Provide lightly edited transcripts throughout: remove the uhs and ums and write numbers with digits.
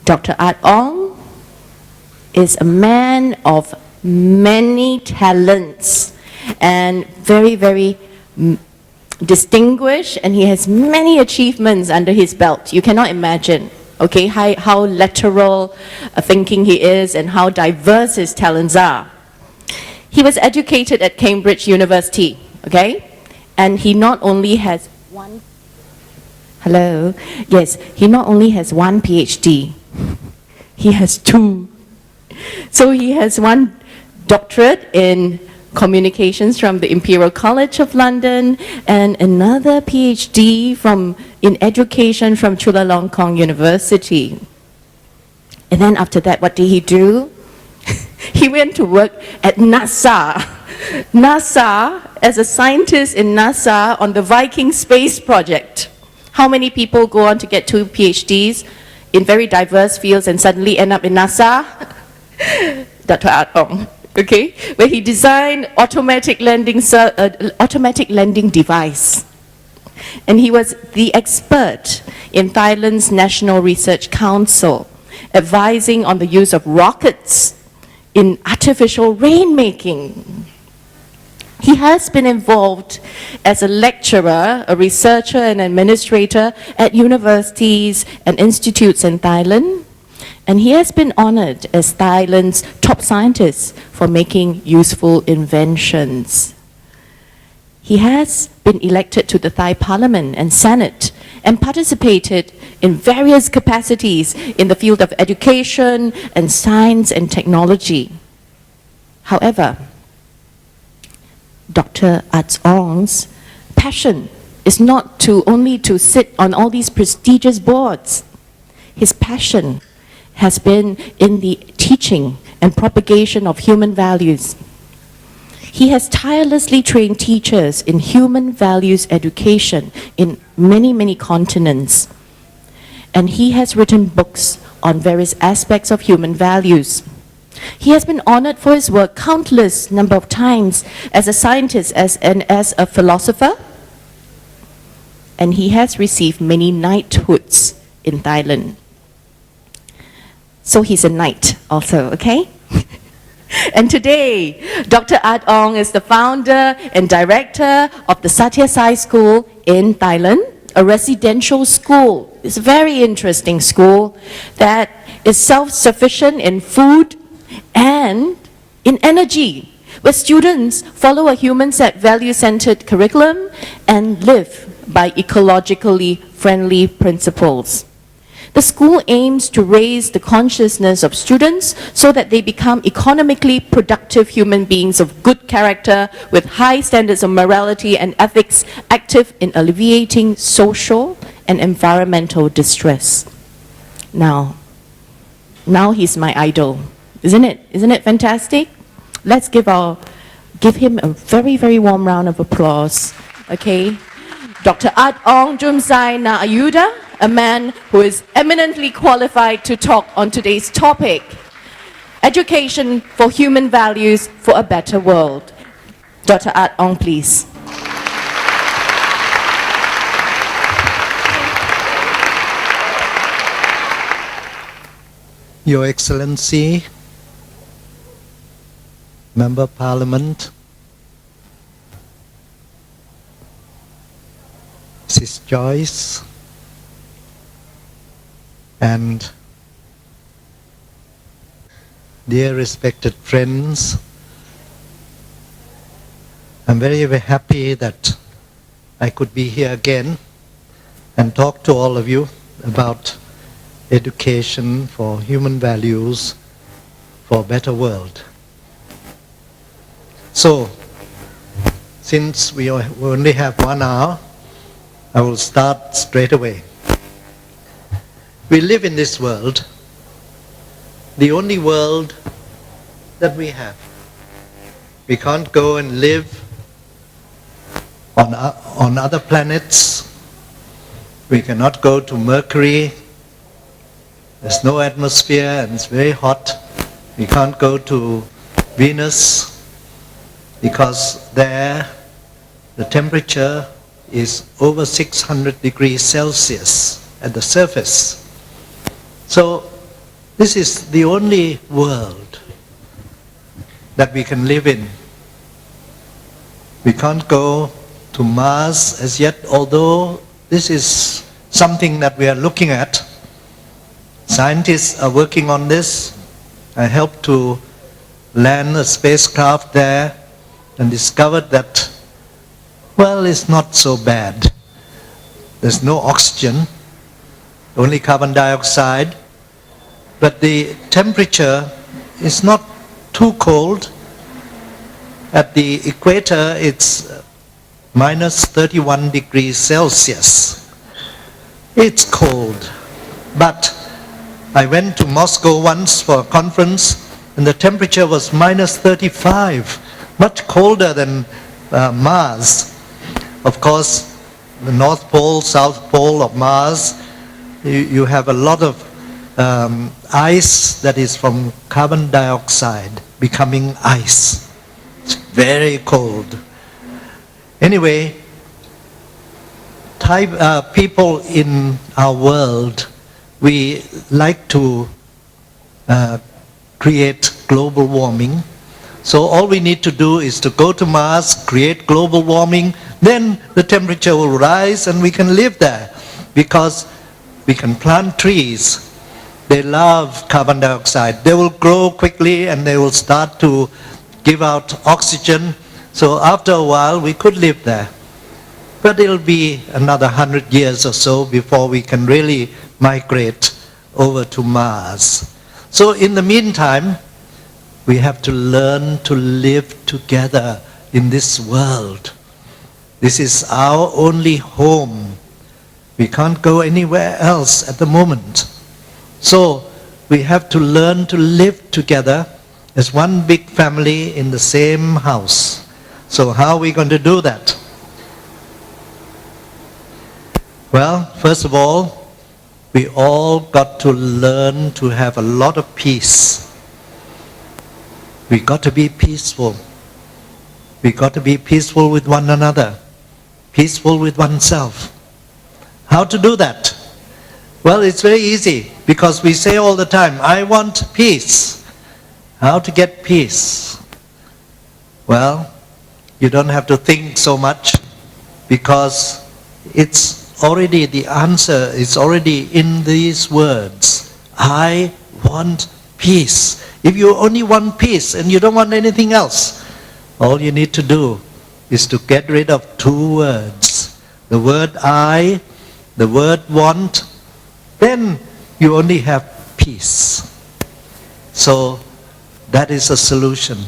Dr. Art Ong is a man of many talents and very, very distinguished, and he has many achievements under his belt. You cannot imagine, okay, how lateral thinking he is and how diverse his talents are. He was educated at Cambridge University, okay, and he not only has one, he not only has one PhD, he has two. So he has one doctorate in communications from the Imperial College of London and another PhD in education from Chulalongkorn University. And then after that, what did he do? He went to work at NASA. NASA, as a scientist in NASA on the Viking space project. How many people go on to get 2 PhDs in very diverse fields and suddenly end up in NASA? Dr. Art Ong, okay, where he designed automatic lending device. And he was the expert in Thailand's National Research Council, advising on the use of rockets in artificial rainmaking. He has been involved as a lecturer, a researcher and administrator at universities and institutes in Thailand. And he has been honored as Thailand's top scientist for making useful inventions. He has been elected to the Thai Parliament and Senate and participated in various capacities in the field of education and science and technology. However, Dr. Art Ong's passion is not only to sit on all these prestigious boards. His passion has been in the teaching and propagation of human values. He has tirelessly trained teachers in human values education in many, many continents. And he has written books on various aspects of human values. He has been honored for his work countless number of times as a scientist and as a philosopher. And he has received many knighthoods in Thailand. So he's a knight also, okay? And today, Dr. Art Ong is the founder and director of the Sathya Sai School in Thailand, a residential school. It's a very interesting school that is self-sufficient in food and in energy, where students follow a value-centered curriculum and live by ecologically friendly principles. The school aims to raise the consciousness of students so that they become economically productive human beings of good character with high standards of morality and ethics, active in alleviating social and environmental distress. Now he's my idol. Isn't it fantastic? Let's give him a very, very warm round of applause. Okay? Dr. Art Ong Jumsai na Ayudhya, a man who is eminently qualified to talk on today's topic, education for human values for a better world. Dr. Art Ong, please. Your Excellency, Member of Parliament, Mrs. Joyce, and dear respected friends, I'm very, very happy that I could be here again and talk to all of you about education for human values for a better world. So, since we only have 1 hour, I will start straight away. We live in this world, the only world that we have. We can't go and live on other planets. We cannot go to Mercury. There's no atmosphere and it's very hot. We can't go to Venus because there the temperature is over 600 degrees Celsius at the surface. So This is the only world that we can live in. We can't go to Mars as yet, although this is something that we are looking at. Scientists are working on this. I helped to land a spacecraft there and discovered that, well, it's not so bad. There's no oxygen, only carbon dioxide, but the temperature is not too cold. At the equator, it's minus 31 degrees Celsius. It's cold. But I went to Moscow once for a conference, and the temperature was minus 35, much colder than Mars. Of course, the North Pole, South Pole of Mars, you have a lot of ice that is from carbon dioxide becoming ice. It's very cold. Anyway, people in our world, we like to create global warming. So all we need to do is to go to Mars, create global warming, then the temperature will rise and we can live there because we can plant trees. They love carbon dioxide. They will grow quickly and they will start to give out oxygen. So after a while we could live there. But it'll be another 100 years or so before we can really migrate over to Mars. So in the meantime, we have to learn to live together in this world. This is our only home. We can't go anywhere else at the moment. So we have to learn to live together as one big family in the same house. So how are we going to do that? Well, first of all, we all got to learn to have a lot of peace. We got to be peaceful. We got to be peaceful with one another, peaceful with oneself. How to do that? Well, it's very easy because we say all the time, I want peace. How to get peace? Well, you don't have to think so much because it's already, the answer is already in these words. I want peace. If you only want peace and you don't want anything else, all you need to do is to get rid of two words. The word I, the word want, then you only have peace. So that is a solution.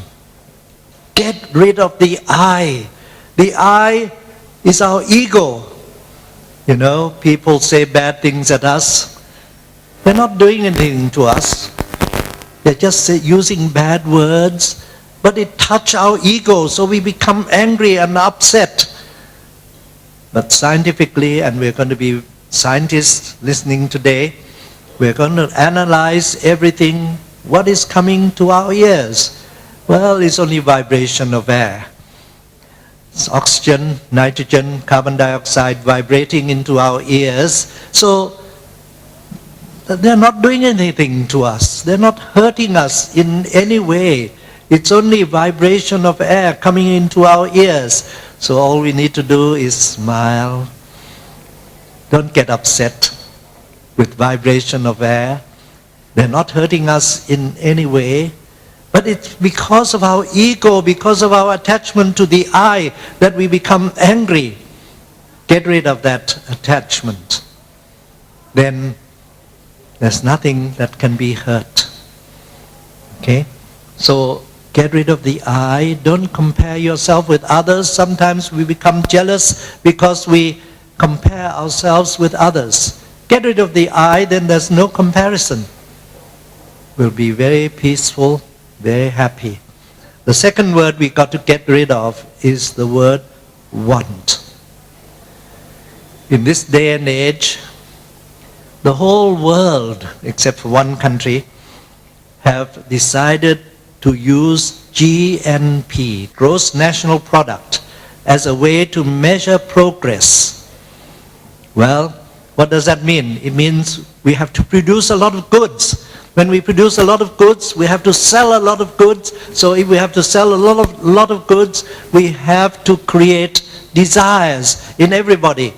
Get rid of the I. The I is our ego. You know, people say bad things at us. They're not doing anything to us. They're just using bad words, but it touches our ego, so we become angry and upset. But scientifically, and we're going to be scientists listening today, we're going to analyze everything, what is coming to our ears. Well, it's only vibration of air. It's oxygen, nitrogen, carbon dioxide vibrating into our ears. So they're not doing anything to us. They're not hurting us in any way. It's only vibration of air coming into our ears. So all we need to do is smile. Don't get upset with vibration of air. They're not hurting us in any way. But it's because of our ego, because of our attachment to the I, that we become angry. Get rid of that attachment. Then there's nothing that can be hurt. Okay? So get rid of the I. Don't compare yourself with others. Sometimes we become jealous because we compare ourselves with others. Get rid of the I, then there's no comparison. We'll be very peaceful, very happy. The second word we got to get rid of is the word want. In this day and age, the whole world, except for one country, have decided to use GNP, Gross National Product, as a way to measure progress. Well, what does that mean? It means we have to produce a lot of goods. When we produce a lot of goods, we have to sell a lot of goods. So if we have to sell a lot of goods, we have to create desires in everybody.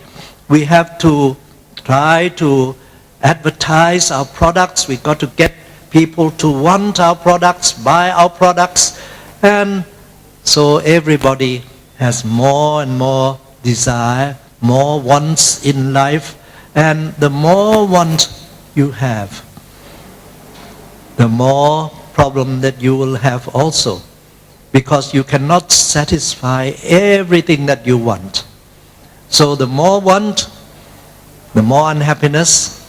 We have to try to advertise our products. We've got to get people to want our products, buy our products. And so everybody has more and more desire, more wants in life. And the more want you have, the more problem that you will have also, because you cannot satisfy everything that you want. So the more want, the more unhappiness.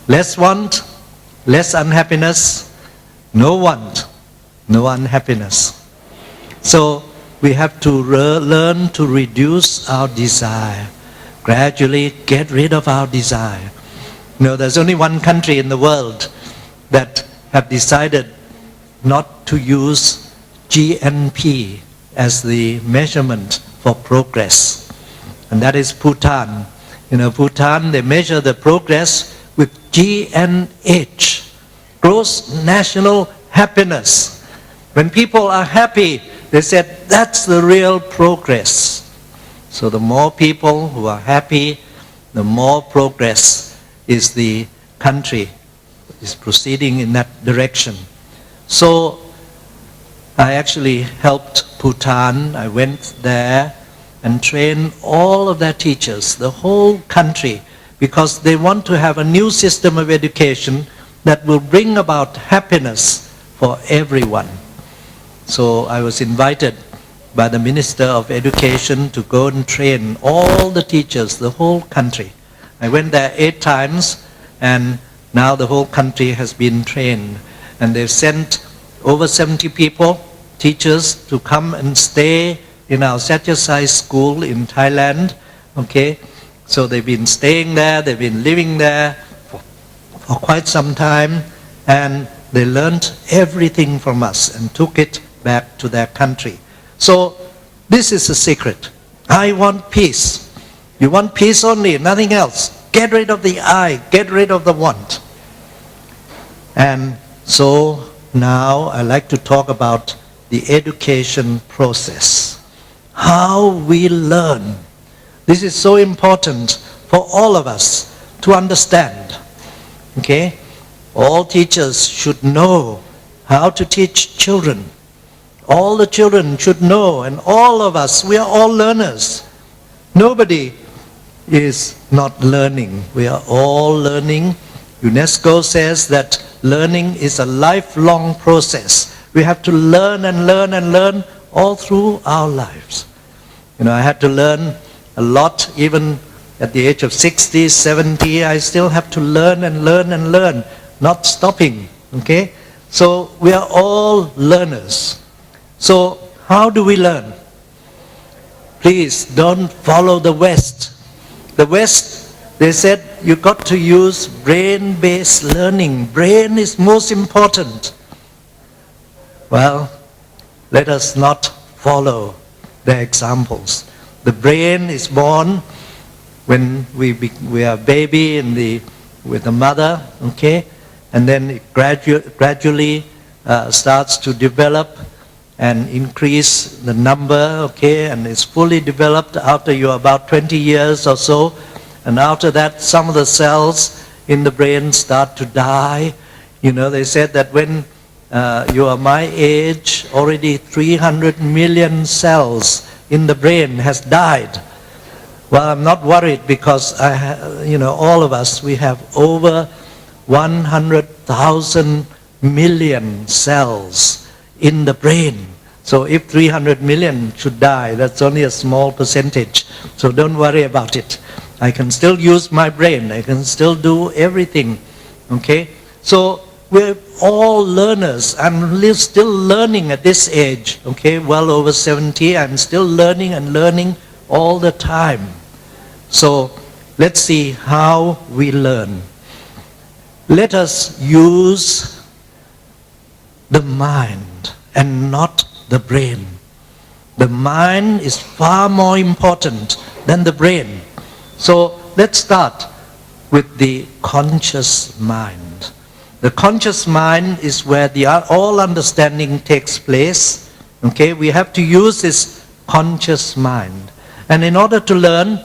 Less want, less unhappiness. No want, no unhappiness. So we have to learn to reduce our desire. Gradually get rid of our desire. You know, there's only one country in the world that have decided not to use GNP as the measurement for progress. And that is Bhutan. You know, Bhutan, they measure the progress with GNH, gross national happiness. When people are happy, they said that's the real progress. So the more people who are happy, the more progress is the country is proceeding in that direction. So I actually helped Bhutan. I went there and trained all of their teachers, the whole country, because they want to have a new system of education that will bring about happiness for everyone. So I was invited by the Minister of Education to go and train all the teachers, the whole country. I went there 8 times, and now the whole country has been trained. And they've sent over 70 people, teachers, to come and stay in our Satyasai school in Thailand. Okay, so they've been staying there, they've been living there for quite some time, and they learned everything from us and took it back to their country. So this is the secret. I want peace. You want peace only, nothing else. Get rid of the I, get rid of the want. And so now I like to talk about the education process. How we learn. This is so important for all of us to understand. Okay? All teachers should know how to teach children. All the children should know, and all of us, we are all learners. Nobody is not learning. We are all learning. UNESCO says that learning is a lifelong process. We have to learn and learn and learn all through our lives. You know, I had to learn a lot, even at the age of 60, 70, I still have to learn and learn and learn, not stopping, okay? So we are all learners. So how do we learn? Please don't follow the West. The West, they said you got to use brain-based learning. Brain is most important. Well, let us not follow their examples. The brain is born when we are a baby with the mother, okay? And then it gradually starts to develop and increase the number, okay, and it's fully developed after you're about 20 years or so. And after that, some of the cells in the brain start to die. You know, they said that when you are my age, already 300 million cells in the brain has died. Well, I'm not worried because all of us, we have over 100,000 million cells in the brain. So if 300 million should die, that's only a small percentage. So don't worry about it. I can still use my brain. I can still do everything. Okay? So we're all learners. I'm still learning at this age. Okay? Well over 70. I'm still learning and learning all the time. So let's see how we learn. Let us use the mind and not the brain. The mind is far more important than the brain. So let's start with the conscious mind. The conscious mind is where all understanding takes place. Okay, we have to use this conscious mind. And in order to learn,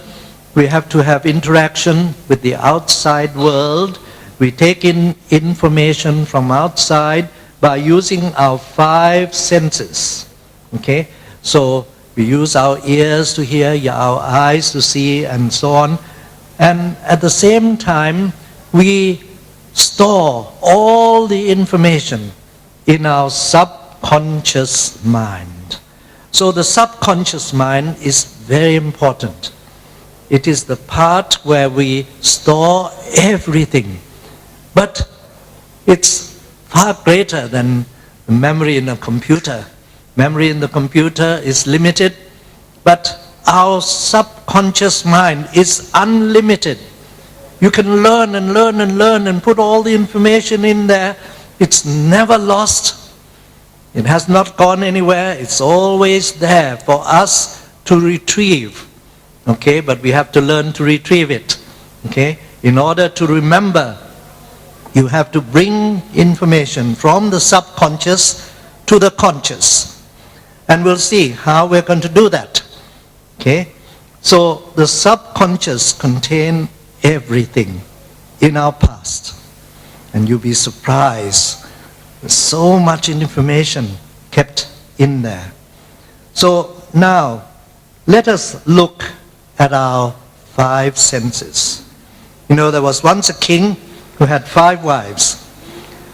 we have to have interaction with the outside world. We take in information from outside by using our 5 senses. Okay, so we use our ears to hear, our eyes to see, and so on. And at the same time, we store all the information in our subconscious mind. So the subconscious mind is very important. It is the part where we store everything. But it's far greater than the memory in a computer. Memory in the computer is limited, but our subconscious mind is unlimited. You can learn and learn and learn and put all the information in there. It's never lost. It has not gone anywhere. It's always there for us to retrieve. Okay, but we have to learn to retrieve it. Okay, in order to remember, you have to bring information from the subconscious to the conscious. And we'll see how we're going to do that. Okay, so the subconscious contains everything in our past. And you'll be surprised. There's so much information kept in there. So now, let us look at our 5 senses. You know, there was once a king who had 5 wives.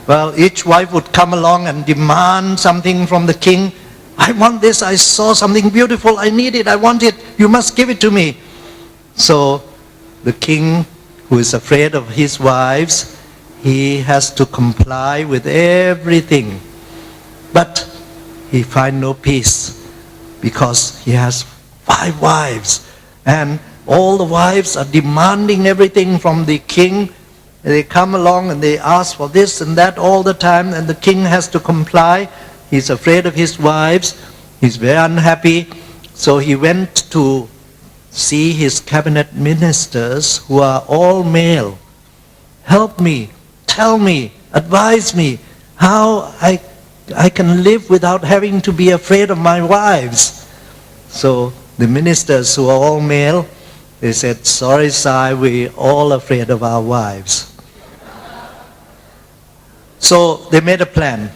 Well, each wife would come along and demand something from the king. I want this, I saw something beautiful, I need it, I want it, you must give it to me. So the king, who is afraid of his wives, he has to comply with everything. But he finds no peace because he has 5 wives. And all the wives are demanding everything from the king. They come along and they ask for this and that all the time, and the king has to comply. He's afraid of his wives. He's very unhappy. So he went to see his cabinet ministers, who are all male. Help me, tell me, advise me how I can live without having to be afraid of my wives. So the ministers, who are all male, they said, sorry, sir, we're all afraid of our wives. So they made a plan.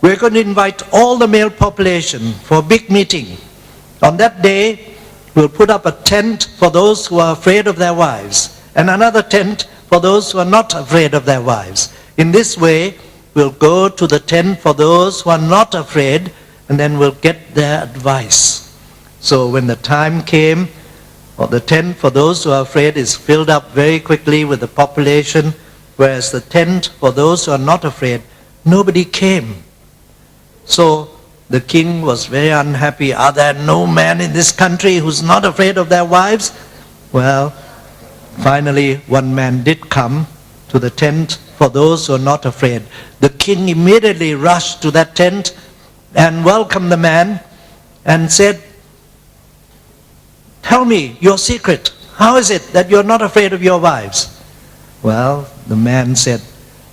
We're going to invite all the male population for a big meeting. On that day, we'll put up a tent for those who are afraid of their wives, and another tent for those who are not afraid of their wives. In this way, we'll go to the tent for those who are not afraid, and then we'll get their advice. So when the time came, the tent for those who are afraid is filled up very quickly with the population, whereas the tent for those who are not afraid, nobody came. So the king was very unhappy. Are there no men in this country who's not afraid of their wives? Well, finally one man did come to the tent for those who are not afraid. The king immediately rushed to that tent and welcomed the man and said, tell me your secret. How is it that you're not afraid of your wives? Well, the man said,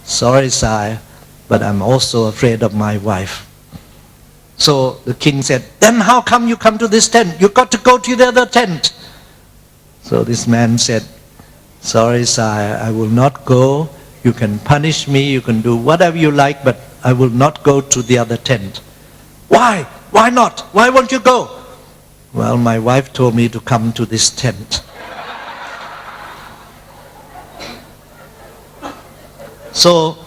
sorry, sire, but I'm also afraid of my wife. So the king said, then how come you come to this tent? You've got to go to the other tent. So this man said, sorry, sire, I will not go. You can punish me, you can do whatever you like, but I will not go to the other tent. Why? Why not? Why won't you go? Well, my wife told me to come to this tent. So,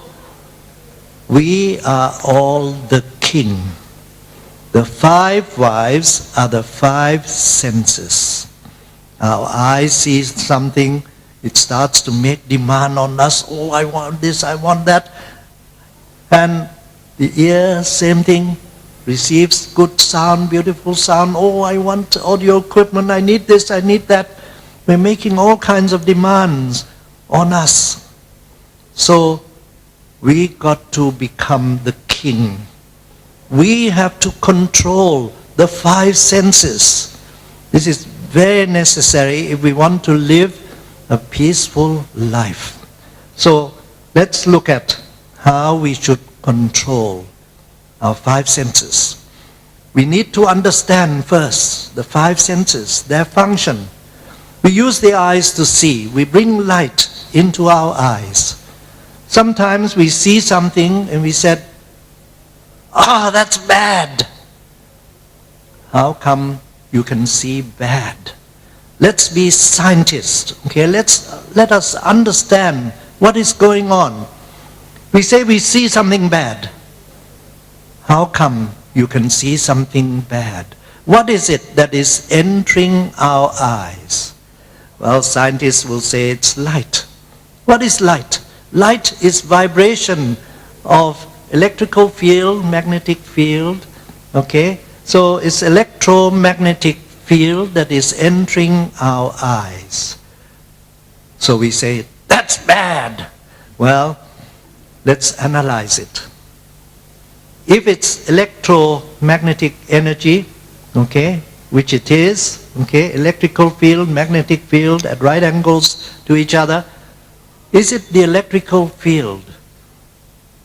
we are all the king. The 5 wives are the 5 senses. Our eye sees something, it starts to make demand on us. Oh, I want this, I want that. And the ear, same thing, receives good sound, beautiful sound. Oh, I want audio equipment, I need this, I need that. We're making all kinds of demands on us. So we got to become the king. We have to control the 5 senses. This is very necessary if we want to live a peaceful life. So let's look at how we should control our five senses. We need to understand first the five senses, their function. We use the eyes to see. We bring light into our eyes. Sometimes we see something and we said, "Ah, that's bad." How come you can see bad? Let's be scientists, okay? Let us understand what is going on. We say we see something bad. How come you can see something bad? What is it that is entering our eyes? Well, scientists will say it's light. What is light? Light is vibration of electrical field, magnetic field, okay? So it's electromagnetic field that is entering our eyes. So we say, that's bad. Well, let's analyze it. If it's electromagnetic energy, okay, which it is, okay, electrical field, magnetic field at right angles to each other, is it the electrical field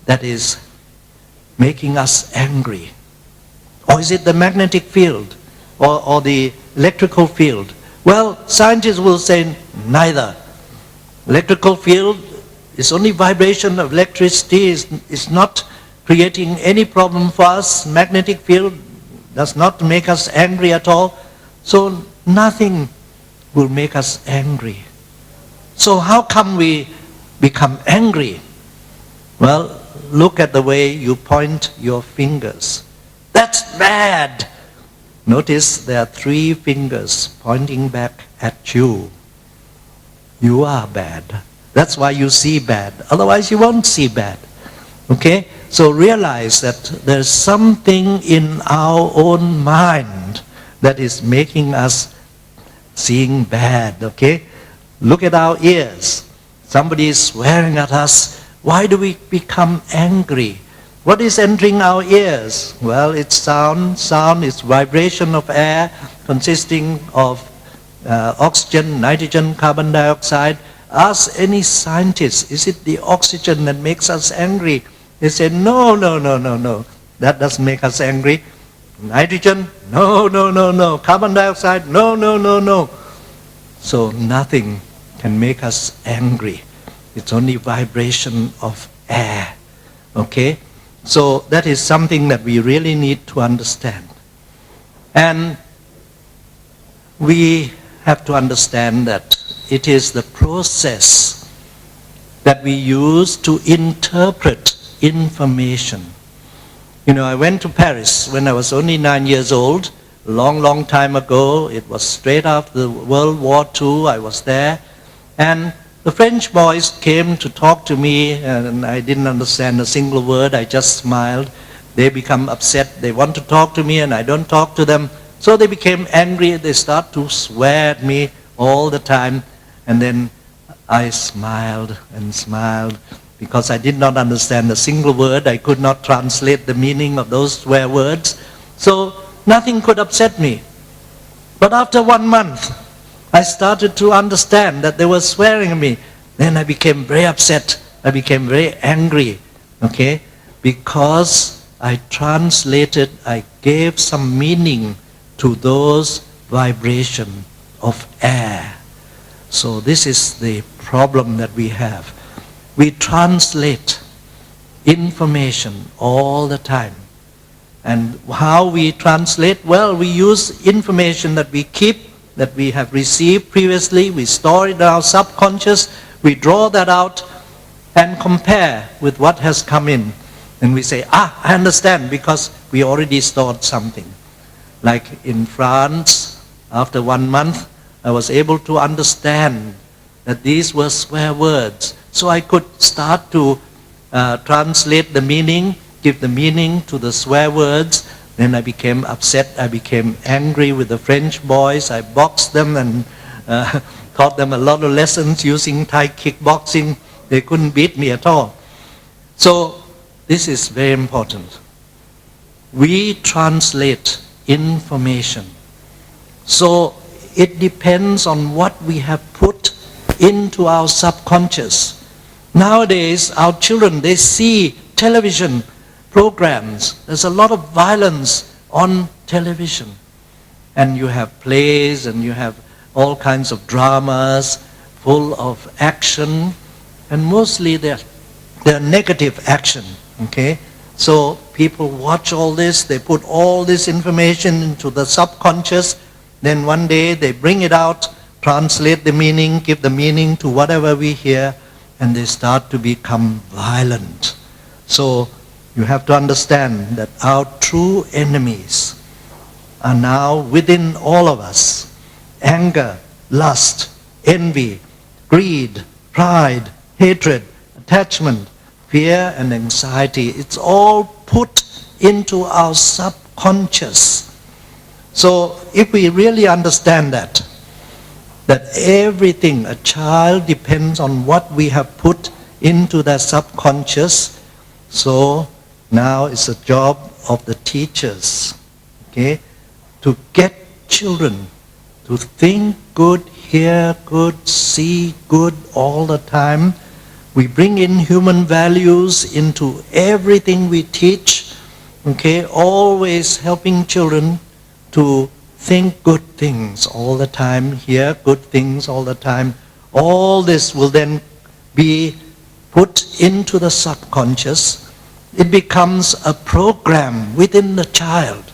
that is making us angry? Or is it the magnetic field or the electrical field? Well, scientists will say neither. Electrical field is only vibration of electricity, is not creating any problem for us. Magnetic field does not make us angry at all. So nothing will make us angry. So how come we become angry? Well, look at the way you point your fingers. That's bad. Notice there are 3 fingers pointing back at you. You are bad. That's why you see bad. Otherwise you won't see bad. Okay? So realize that there's something in our own mind that is making us seeing bad. Okay? Look at our ears. Somebody is swearing at us. Why do we become angry? What is entering our ears? Well, it's sound. Sound is vibration of air consisting of oxygen, nitrogen, carbon dioxide. Ask any scientist, is it the oxygen that makes us angry? They say, no. That doesn't make us angry. Nitrogen? No. Carbon dioxide? No. So nothing can make us angry. It's only vibration of air. Okay? So that is something that we really need to understand. And we have to understand that it is the process that we use to interpret information. You know, I went to Paris when I was only 9 years old, a long time ago. It was straight after World War II. I was there. And the French boys came to talk to me, and I didn't understand a single word. I just smiled. They become upset. They want to talk to me, and I don't talk to them. So they became angry. They start to swear at me all the time. And then I smiled and smiled because I did not understand a single word. I could not translate the meaning of those swear words. So nothing could upset me. But after 1 month, I started to understand that they were swearing at me. Then I became very upset. I became very angry, okay? Because I translated, I gave some meaning to those vibration of air. So this is the problem that we have. We translate information all the time. And how we translate? Well, we use information that we keep, that we have received previously, we store it in our subconscious, we draw that out and compare with what has come in. And we say, I understand, because we already stored something. Like in France, after 1 month, I was able to understand that these were swear words. So I could start to translate the meaning, give the meaning to the swear words. Then I became upset, I became angry with the French boys. I boxed them and taught them a lot of lessons using Thai kickboxing. They couldn't beat me at all. So this is very important. We translate information. So it depends on what we have put into our subconscious. Nowadays, our children, they see television programs. There's a lot of violence on television. And you have plays and you have all kinds of dramas full of action. And mostly they're negative action, okay? So people watch all this, they put all this information into the subconscious, then one day they bring it out, translate the meaning, give the meaning to whatever we hear, and they start to become violent. So you have to understand that our true enemies are now within all of us. Anger, lust, envy, greed, pride, hatred, attachment, fear and anxiety. It's all put into our subconscious. So if we really understand that everything, a child depends on what we have put into their subconscious, so now it's a job of the teachers, okay, to get children to think good, hear good, see good all the time. We bring in human values into everything we teach, okay, always helping children to think good things all the time, hear good things all the time. All this will then be put into the subconscious. It becomes a program within the child.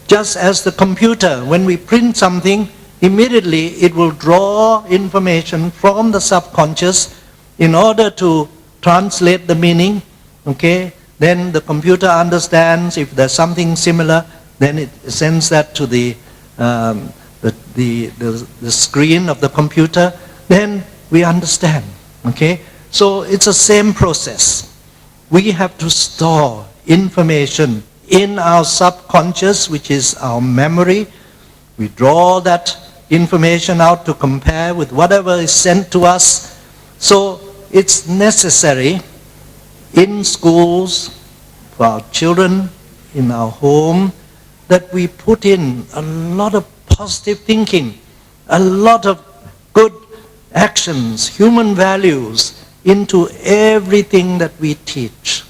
Just as the computer, when we print something, immediately it will draw information from the subconscious in order to translate the meaning, okay? Then the computer understands if there's something similar, then it sends that to the screen of the computer, then we understand, okay? So it's the same process. We have to store information in our subconscious, which is our memory. We draw that information out to compare with whatever is sent to us. So it's necessary in schools, for our children, in our home, that we put in a lot of positive thinking, a lot of good actions, human values into everything that we teach.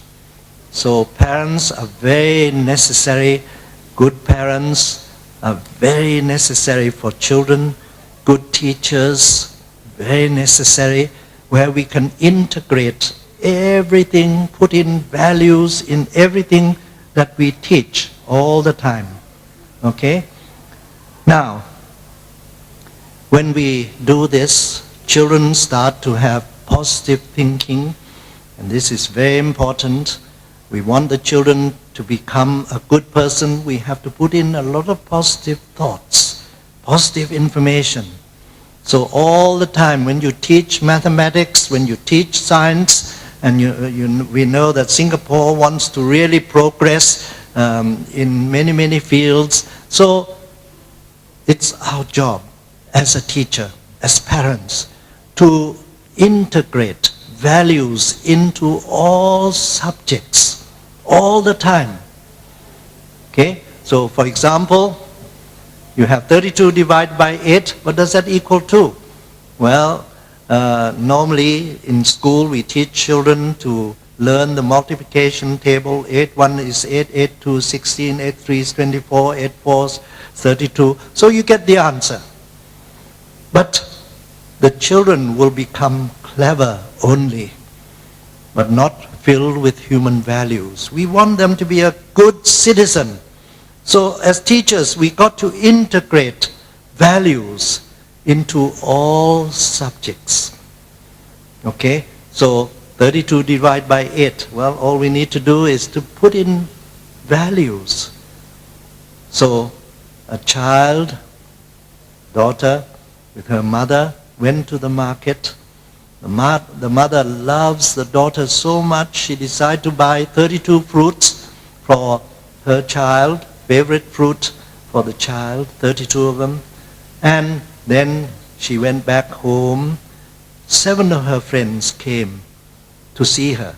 So parents are very necessary. Good parents are very necessary for children. Good teachers, very necessary, where we can integrate everything, put in values in everything that we teach all the time. Okay? Now, when we do this, children start to have positive thinking, and this is very important. We want the children to become a good person. We have to put in a lot of positive thoughts, positive information. So all the time when you teach mathematics, when you teach science, and we know that Singapore wants to really progress in many, many fields. So it's our job as a teacher, as parents, to integrate values into all subjects, all the time. Okay? So for example, you have 32 divided by 8. What does that equal to? Well, normally in school we teach children to learn the multiplication table. 8 1 is 8, 8 2 is 16, 8 3 is 24, 8 4 is 32. So you get the answer. But the children will become clever only, but not filled with human values. We want them to be a good citizen. So as teachers, we got to integrate values into all subjects. Okay? So 32 divided by 8. Well, all we need to do is to put in values. So a child, daughter, with her mother, went to the market. The mother loves the daughter so much, she decided to buy 32 fruits for her child, favorite fruit for the child, 32 of them. And then she went back home. 7 of her friends came to see her.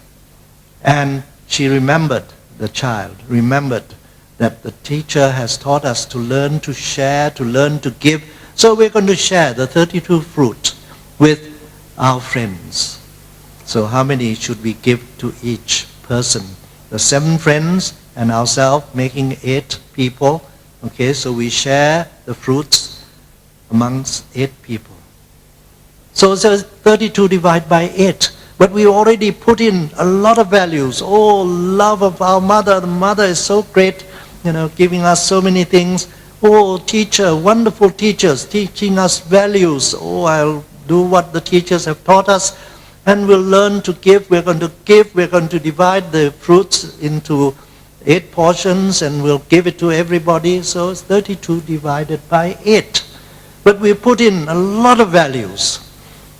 And she remembered, the child remembered, that the teacher has taught us to learn to share, to learn to give. So we're going to share the 32 fruit with our friends. So how many should we give to each person? The 7 friends and ourselves making 8 people. Okay, so we share the fruits amongst 8 people. So it's 32 divided by 8. But we already put in a lot of values. Oh, love of our mother. The mother is so great, giving us so many things. Oh, teacher, wonderful teachers, teaching us values. Oh, I'll do what the teachers have taught us. And we'll learn to give. We're going to give. We're going to divide the fruits into 8 portions and we'll give it to everybody. So it's 32 divided by 8. But we put in a lot of values.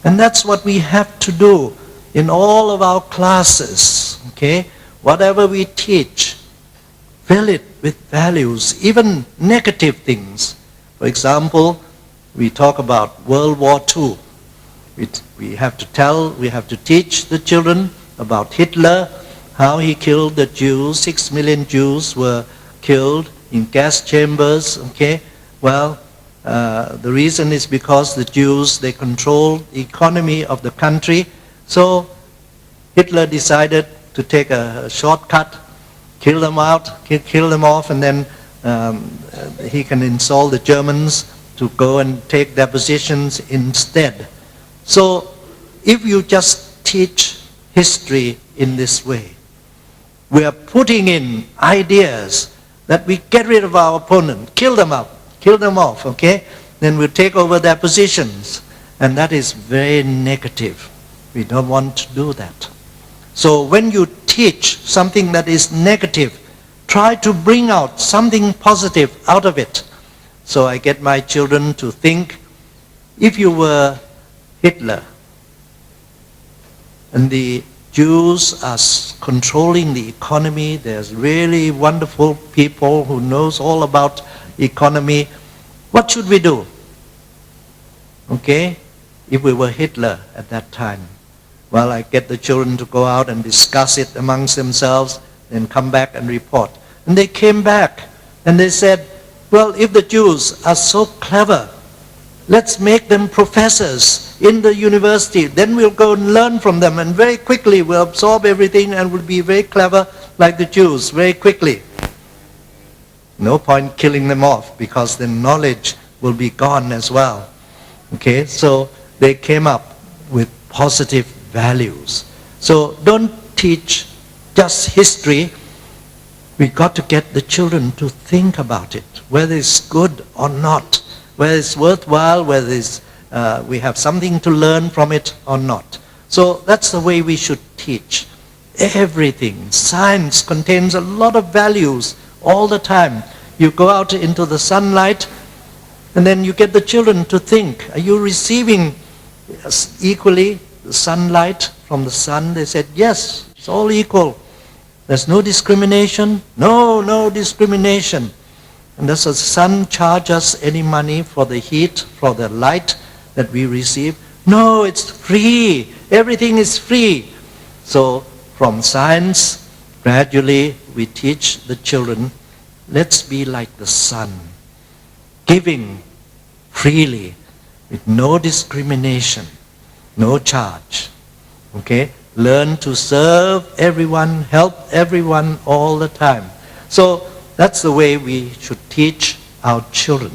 And that's what we have to do in all of our classes. Okay? Whatever we teach, fill it with values, even negative things. For example, we talk about World War II. We have to teach the children about Hitler, how he killed the Jews. 6 million Jews were killed in gas chambers. Okay, well, the reason is because the Jews, they controlled the economy of the country. So Hitler decided to take a shortcut, kill them off, and then he can install the Germans to go and take their positions instead. So if you just teach history in this way, we are putting in ideas that we get rid of our opponent, kill them off, okay? Then we'll take over their positions. And that is very negative. We don't want to do that. So when you teach something that is negative, try to bring out something positive out of it. So I get my children to think, if you were Hitler, and the Jews are controlling the economy, there's really wonderful people who knows all about economy, what should we do? Okay, if we were Hitler at that time. Well, I get the children to go out and discuss it amongst themselves, then come back and report. And they came back and they said, well, if the Jews are so clever, let's make them professors in the university. Then we'll go and learn from them, and very quickly we'll absorb everything and we'll be very clever like the Jews, very quickly. No point killing them off because the knowledge will be gone as well. Okay, so they came up with positive values. So don't teach just history. We got to get the children to think about it, whether it's good or not, whether it's worthwhile, whether it's, we have something to learn from it or not. So that's the way we should teach. Everything. Science contains a lot of values all the time. You go out into the sunlight and then you get the children to think, are you receiving equally the sunlight from the sun? They said, yes, it's all equal. There's no discrimination. No discrimination. And does the sun charge us any money for the heat, for the light that we receive? No, it's free. Everything is free. So from science, gradually we teach the children, let's be like the sun, giving freely with no discrimination, no charge. Okay? Learn to serve everyone, help everyone all the time. So that's the way we should teach our children.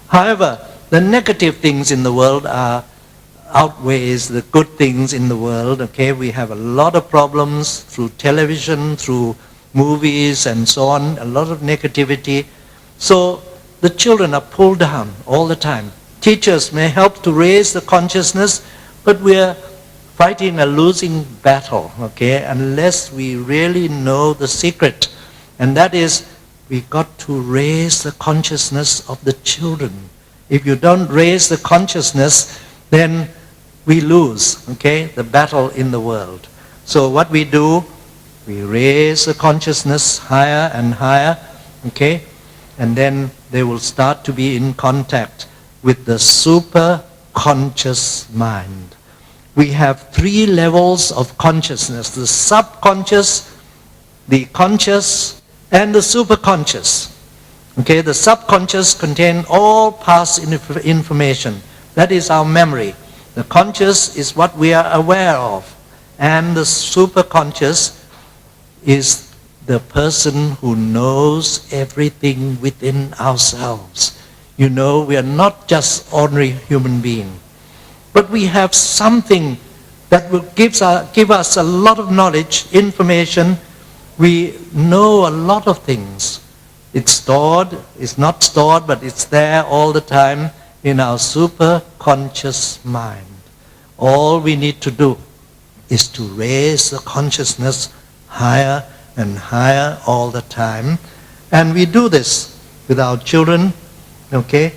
However, the negative things in the world outweighs the good things in the world. Okay, we have a lot of problems through television, through movies and so on, a lot of negativity. So the children are pulled down all the time. Teachers may help to raise the consciousness, but we're fighting a losing battle, okay, unless we really know the secret. And that is, we got to raise the consciousness of the children. If you don't raise the consciousness, then we lose, okay, the battle in the world. So what we do, we raise the consciousness higher and higher, okay, and then they will start to be in contact with the super conscious mind. We have 3 levels of consciousness: the subconscious, the conscious, and the superconscious. Okay, the subconscious contains all past information. That is our memory. The conscious is what we are aware of. And the superconscious is the person who knows everything within ourselves. You know, we are not just ordinary human beings, but we have something that will give us a lot of knowledge, information. We know a lot of things. It's stored, it's not stored, but it's there all the time in our superconscious mind. All we need to do is to raise the consciousness higher and higher all the time. And we do this with our children, okay?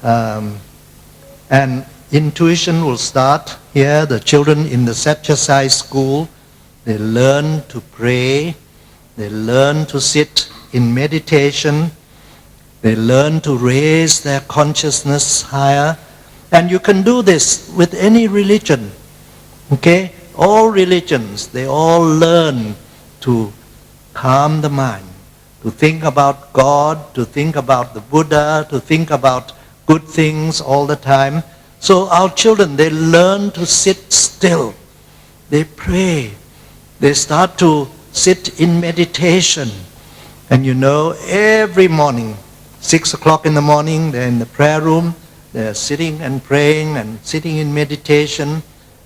And intuition will start here. The children in the Satyasai school, they learn to pray, they learn to sit in meditation, they learn to raise their consciousness higher. And you can do this with any religion, okay? All religions, they all learn to calm the mind, to think about God, to think about the Buddha, to think about good things all the time. So our children, they learn to sit still. They pray. They start to sit in meditation. And you know, every morning, 6 o'clock in the morning, they're in the prayer room. They're sitting and praying and sitting in meditation.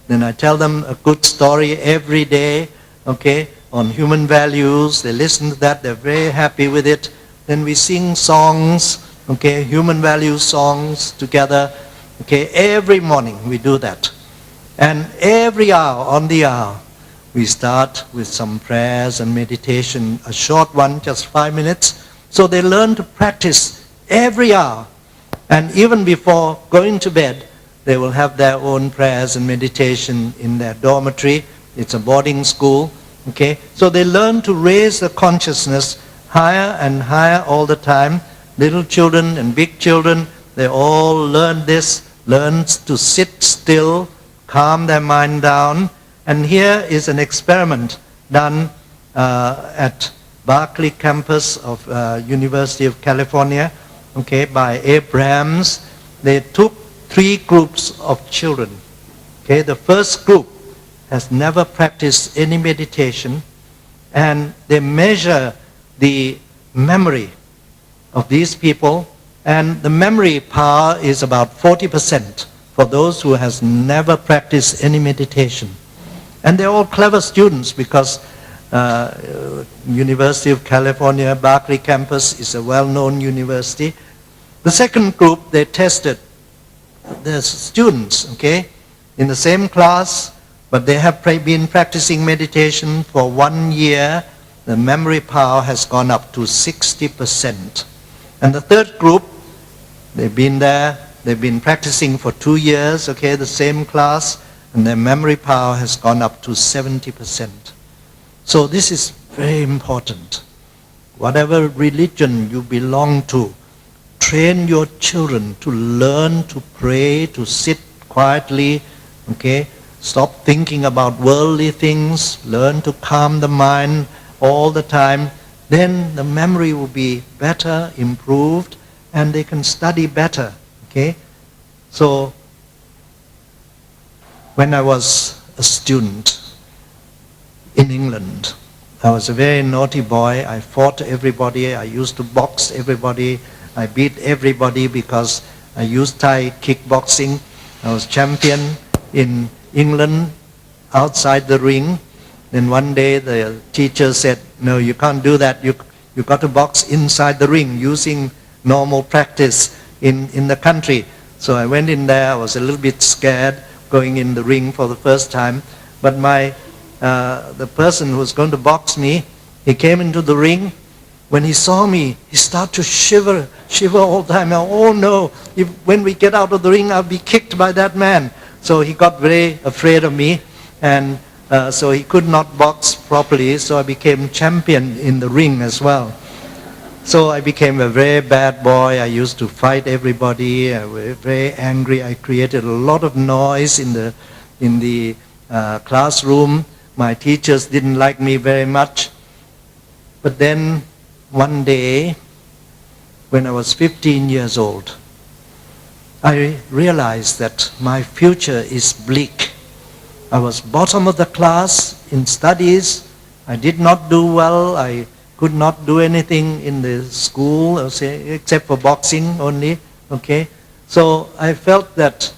Then I tell them a good story every day, okay, on human values. They listen to that. They're very happy with it. Then we sing songs, okay, human value songs together. Okay, every morning we do that. And every hour, on the hour, we start with some prayers and meditation, a short one, just 5 minutes. So they learn to practice every hour. And even before going to bed, they will have their own prayers and meditation in their dormitory. It's a boarding school, okay? So they learn to raise the consciousness higher and higher all the time. Little children and big children, they all learn this, learn to sit still, calm their mind down. And here is an experiment done at Berkeley campus of University of California, okay, by Abrams. They took 3 groups of children. Okay, the first group has never practiced any meditation, and they measure the memory of these people, and the memory power is about 40% for those who has never practiced any meditation. And they're all clever students because University of California, Berkeley campus is a well-known university. The second group, they tested the students, okay, in the same class, but they have been practicing meditation for 1 year. The memory power has gone up to 60%. And the third group, they've been there, they've been practicing for 2 years, okay, the same class, and their memory power has gone up to 70%. So this is very important. Whatever religion you belong to, train your children to learn to pray, to sit quietly, okay? Stop thinking about worldly things, learn to calm the mind all the time. Then the memory will be better, improved, and they can study better, okay? So, when I was a student in England, I was a very naughty boy. I fought everybody. I used to box everybody. I beat everybody because I used Thai kickboxing. I was champion in England outside the ring. Then one day the teacher said, no, you can't do that. You got to box inside the ring using normal practice in the country. So I went in there. I was a little bit scared going in the ring for the first time. But the person who was going to box me, he came into the ring. When he saw me, he started to shiver all the time. Oh no, when we get out of the ring, I'll be kicked by that man. So he got very afraid of me, and so he could not box properly, so I became champion in the ring as well. So I became a very bad boy. I used to fight everybody. I was very angry. I created a lot of noise in the classroom. My teachers didn't like me very much. But then one day, when I was 15 years old, I realized that my future is bleak. I was bottom of the class in studies. I did not do well. I could not do anything in the school, except for boxing only. Okay, so I felt that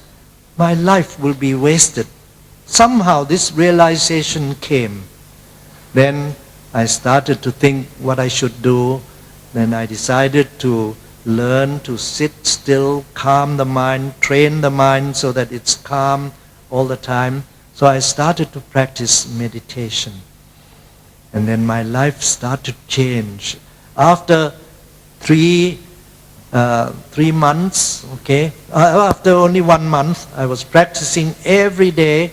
my life will be wasted. Somehow this realization came. Then I started to think what I should do. Then I decided to learn to sit still, calm the mind, train the mind so that it's calm all the time. So I started to practice meditation. And then my life started to change. After 3 months, okay, after only 1 month, I was practicing every day,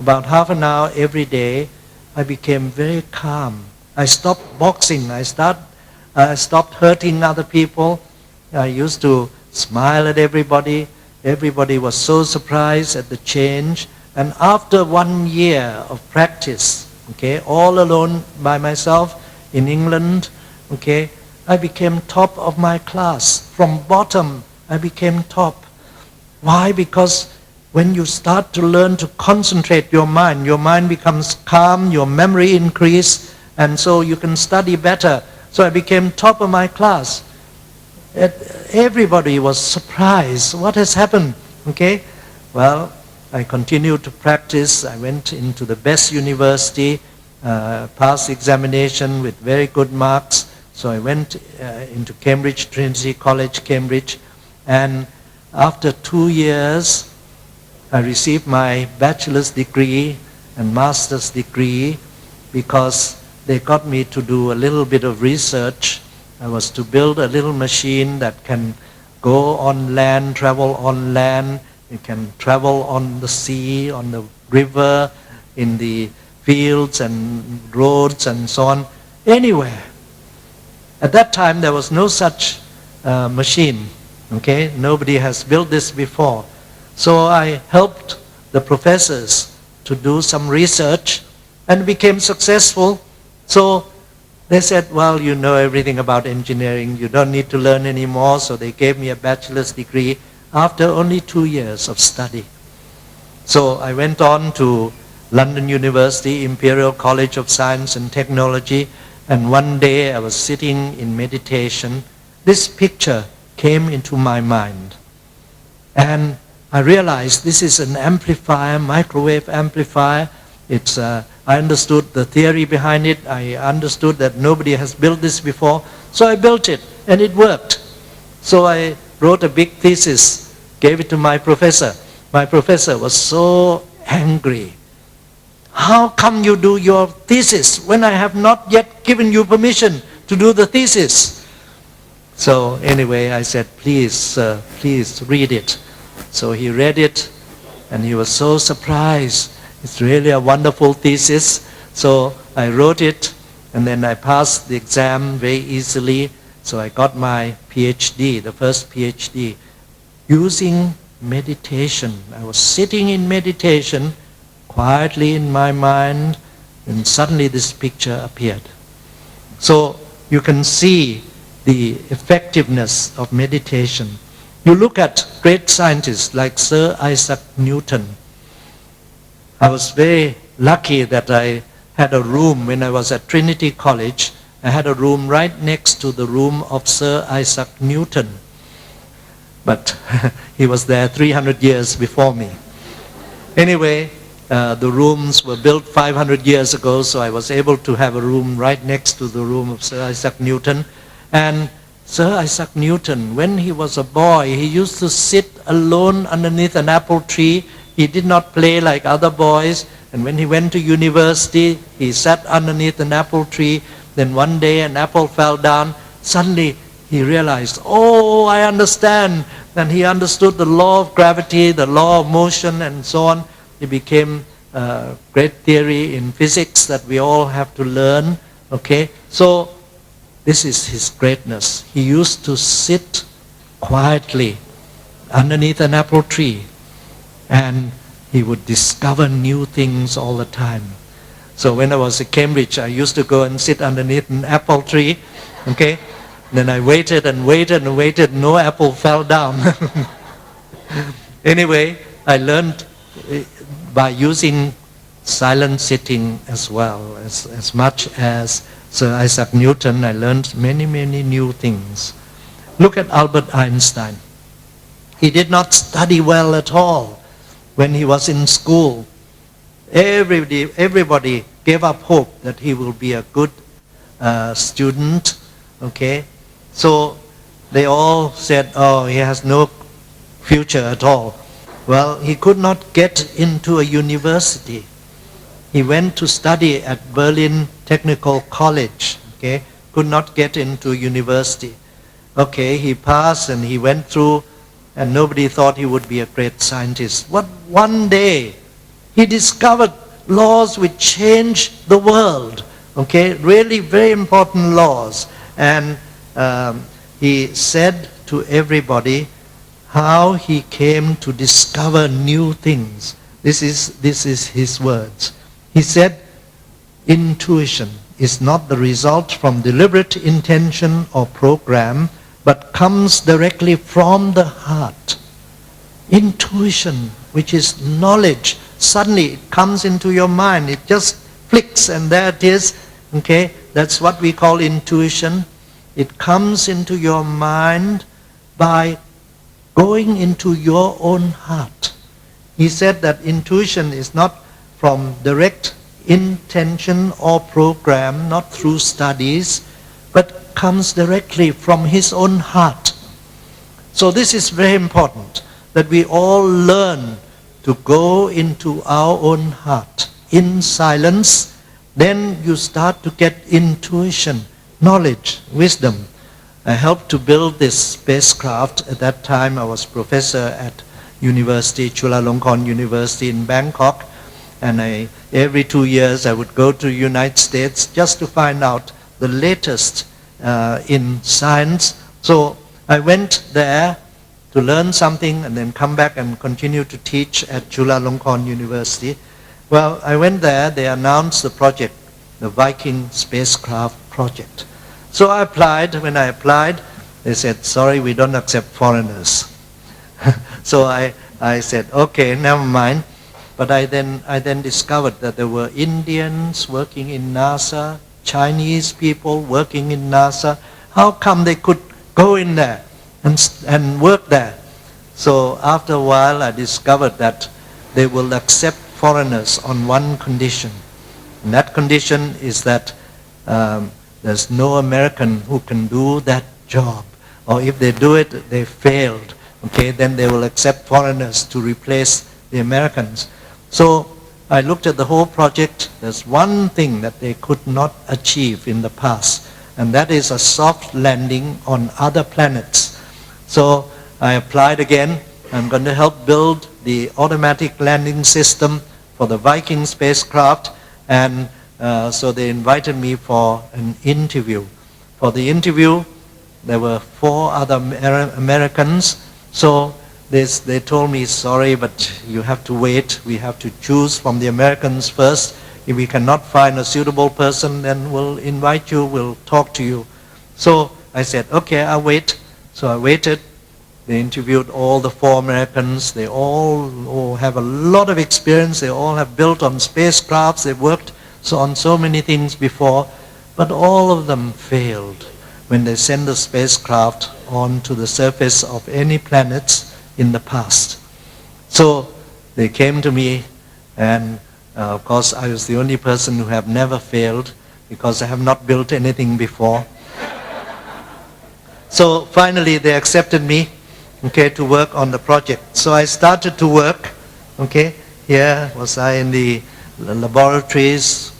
about half an hour every day. I became very calm. I stopped boxing. I stopped hurting other people. I used to smile at everybody. Everybody was so surprised at the change. And after 1 year of practice, okay, all alone by myself in England, okay, I became top of my class. From bottom, I became top. Why? Because when you start to learn to concentrate your mind becomes calm, your memory increases, and so you can study better. So I became top of my class. Everybody was surprised. What has happened? Okay, well, I continued to practice. I went into the best university, passed examination with very good marks. So I went into Cambridge, Trinity College, Cambridge, and after 2 years, I received my bachelor's degree and master's degree because they got me to do a little bit of research. I was to build a little machine that can go on land, travel on land. It can travel on the sea, on the river, in the fields and roads and so on, anywhere. At that time, there was no such machine. Okay, nobody has built this before. So I helped the professors to do some research and became successful. So they said, well, you know everything about engineering, you don't need to learn anymore. So they gave me a bachelor's degree after only 2 years of study. So I went on to London University, Imperial College of Science and Technology, and one day I was sitting in meditation. This picture came into my mind. And I realized this is an amplifier, microwave amplifier. I understood the theory behind it. I understood that nobody has built this before. So I built it, and it worked. So I wrote a big thesis, gave it to my professor. My professor was so angry. How come you do your thesis when I have not yet given you permission to do the thesis? So anyway, I said, please read it. So he read it, and he was so surprised. It's really a wonderful thesis. So I wrote it, and then I passed the exam very easily. So I got my PhD, the first PhD, using meditation. I was sitting in meditation, quietly in my mind, and suddenly this picture appeared. So you can see the effectiveness of meditation. You look at great scientists like Sir Isaac Newton. I was very lucky that I had a room when I was at Trinity College. I had a room right next to the room of Sir Isaac Newton. But he was there 300 years before me. Anyway, the rooms were built 500 years ago, so I was able to have a room right next to the room of Sir Isaac Newton. And Sir Isaac Newton, when he was a boy, he used to sit alone underneath an apple tree. He did not play like other boys. And when he went to university, he sat underneath an apple tree. Then one day an apple fell down. Suddenly he realized, oh, I understand. Then he understood the law of gravity, the law of motion, and so on. It became a great theory in physics that we all have to learn. Okay, so this is his greatness. He used to sit quietly underneath an apple tree, and he would discover new things all the time. So when I was at Cambridge, I used to go and sit underneath an apple tree. Okay, then I waited and waited and waited. No apple fell down. Anyway, I learned by using silent sitting as well. As much as Sir Isaac Newton, I learned many, many new things. Look at Albert Einstein. He did not study well at all when he was in school. Everybody gave up hope that he will be a good student, okay? So they all said, oh, he has no future at all. Well, he could not get into a university. He went to study at Berlin Technical College, okay? Could not get into university. Okay, he passed and he went through, and nobody thought he would be a great scientist. But one day, he discovered laws which changed the world, okay? Really very important laws. And he said to everybody how he came to discover new things. This is his words. He said, intuition is not the result from deliberate intention or program, but comes directly from the heart. Intuition, which is knowledge, suddenly it comes into your mind. It just flicks and there it is. Okay, that's what we call intuition. It comes into your mind by going into your own heart. He said that intuition is not from direct intention or program, not through studies, but comes directly from his own heart. So this is very important, that we all learn to go into our own heart in silence. Then you start to get intuition, knowledge, wisdom. I helped to build this spacecraft. At that time I was professor at University, Chulalongkorn University in Bangkok. And every 2 years I would go to the United States just to find out the latest in science. So I went there to learn something and then come back and continue to teach at Chulalongkorn University. Well, I went there, they announced the project, the Viking spacecraft project. So I applied. When I applied, they said, sorry, we don't accept foreigners. So I said, okay, never mind. But I then discovered that there were Indians working in NASA, Chinese people working in NASA. How come they could go in there and work there? So after a while I discovered that they will accept foreigners on one condition. And that condition is that there's no American who can do that job. Or if they do it, they failed. Okay, then they will accept foreigners to replace the Americans. So I looked at the whole project. There's one thing that they could not achieve in the past, and that is a soft landing on other planets. So I applied again. I'm going to help build the automatic landing system for the Viking spacecraft, and so they invited me for an interview. For the interview, there were 4 other Americans. So they told me, sorry, but you have to wait. We have to choose from the Americans first. If we cannot find a suitable person, then we'll invite you, we'll talk to you. So I said, okay, I'll wait. So I waited. They interviewed all the 4 Americans. They all have a lot of experience. They all have built on spacecrafts. They've worked on so many things before. But all of them failed when they sent the spacecraft onto the surface of any planets in the past. So they came to me, and of course I was the only person who have never failed because I have not built anything before. So finally they accepted me, okay, to work on the project. So I started to work, okay. Here was I in the laboratories,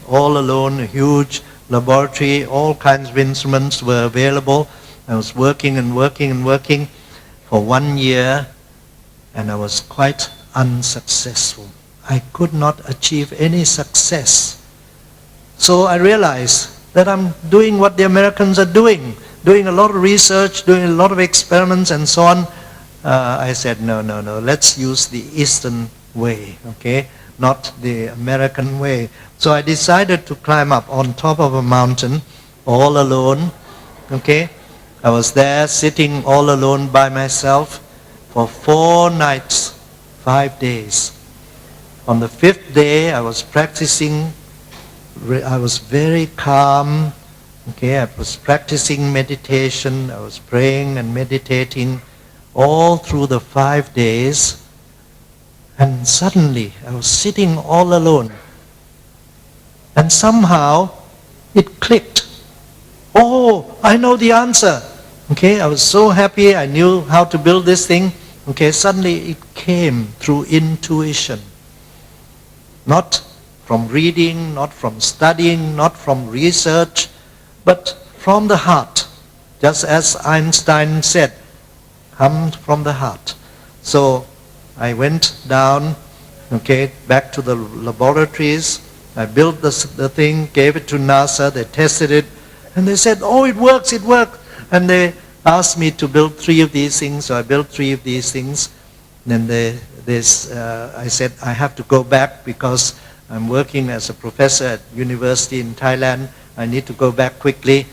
all alone, a huge laboratory, all kinds of instruments were available. I was working and working and working for 1 year, and I was quite unsuccessful. I could not achieve any success. So I realized that I'm doing what the Americans are doing a lot of research, doing a lot of experiments and so on. I said, no, let's use the Eastern way, okay, not the American way. So I decided to climb up on top of a mountain all alone, okay. I was there sitting all alone by myself for 4 nights, 5 days. on the 5th day, I was practicing. I was very calm. Okay, I was practicing meditation. I was praying and meditating all through the 5 days. And suddenly, I was sitting all alone. And somehow, it clicked. Oh, I know the answer. Okay, I was so happy. I knew how to build this thing. Okay, suddenly it came through intuition. Not from reading, not from studying, not from research, but from the heart. Just as Einstein said, come from the heart. So I went down, okay, back to the laboratories. I built the thing, gave it to NASA, they tested it, and they said, oh, it works, it worked. And they asked me to build 3 of these things, so I built 3 of these things. Then I said, I have to go back because I'm working as a professor at university in Thailand. I need to go back quickly.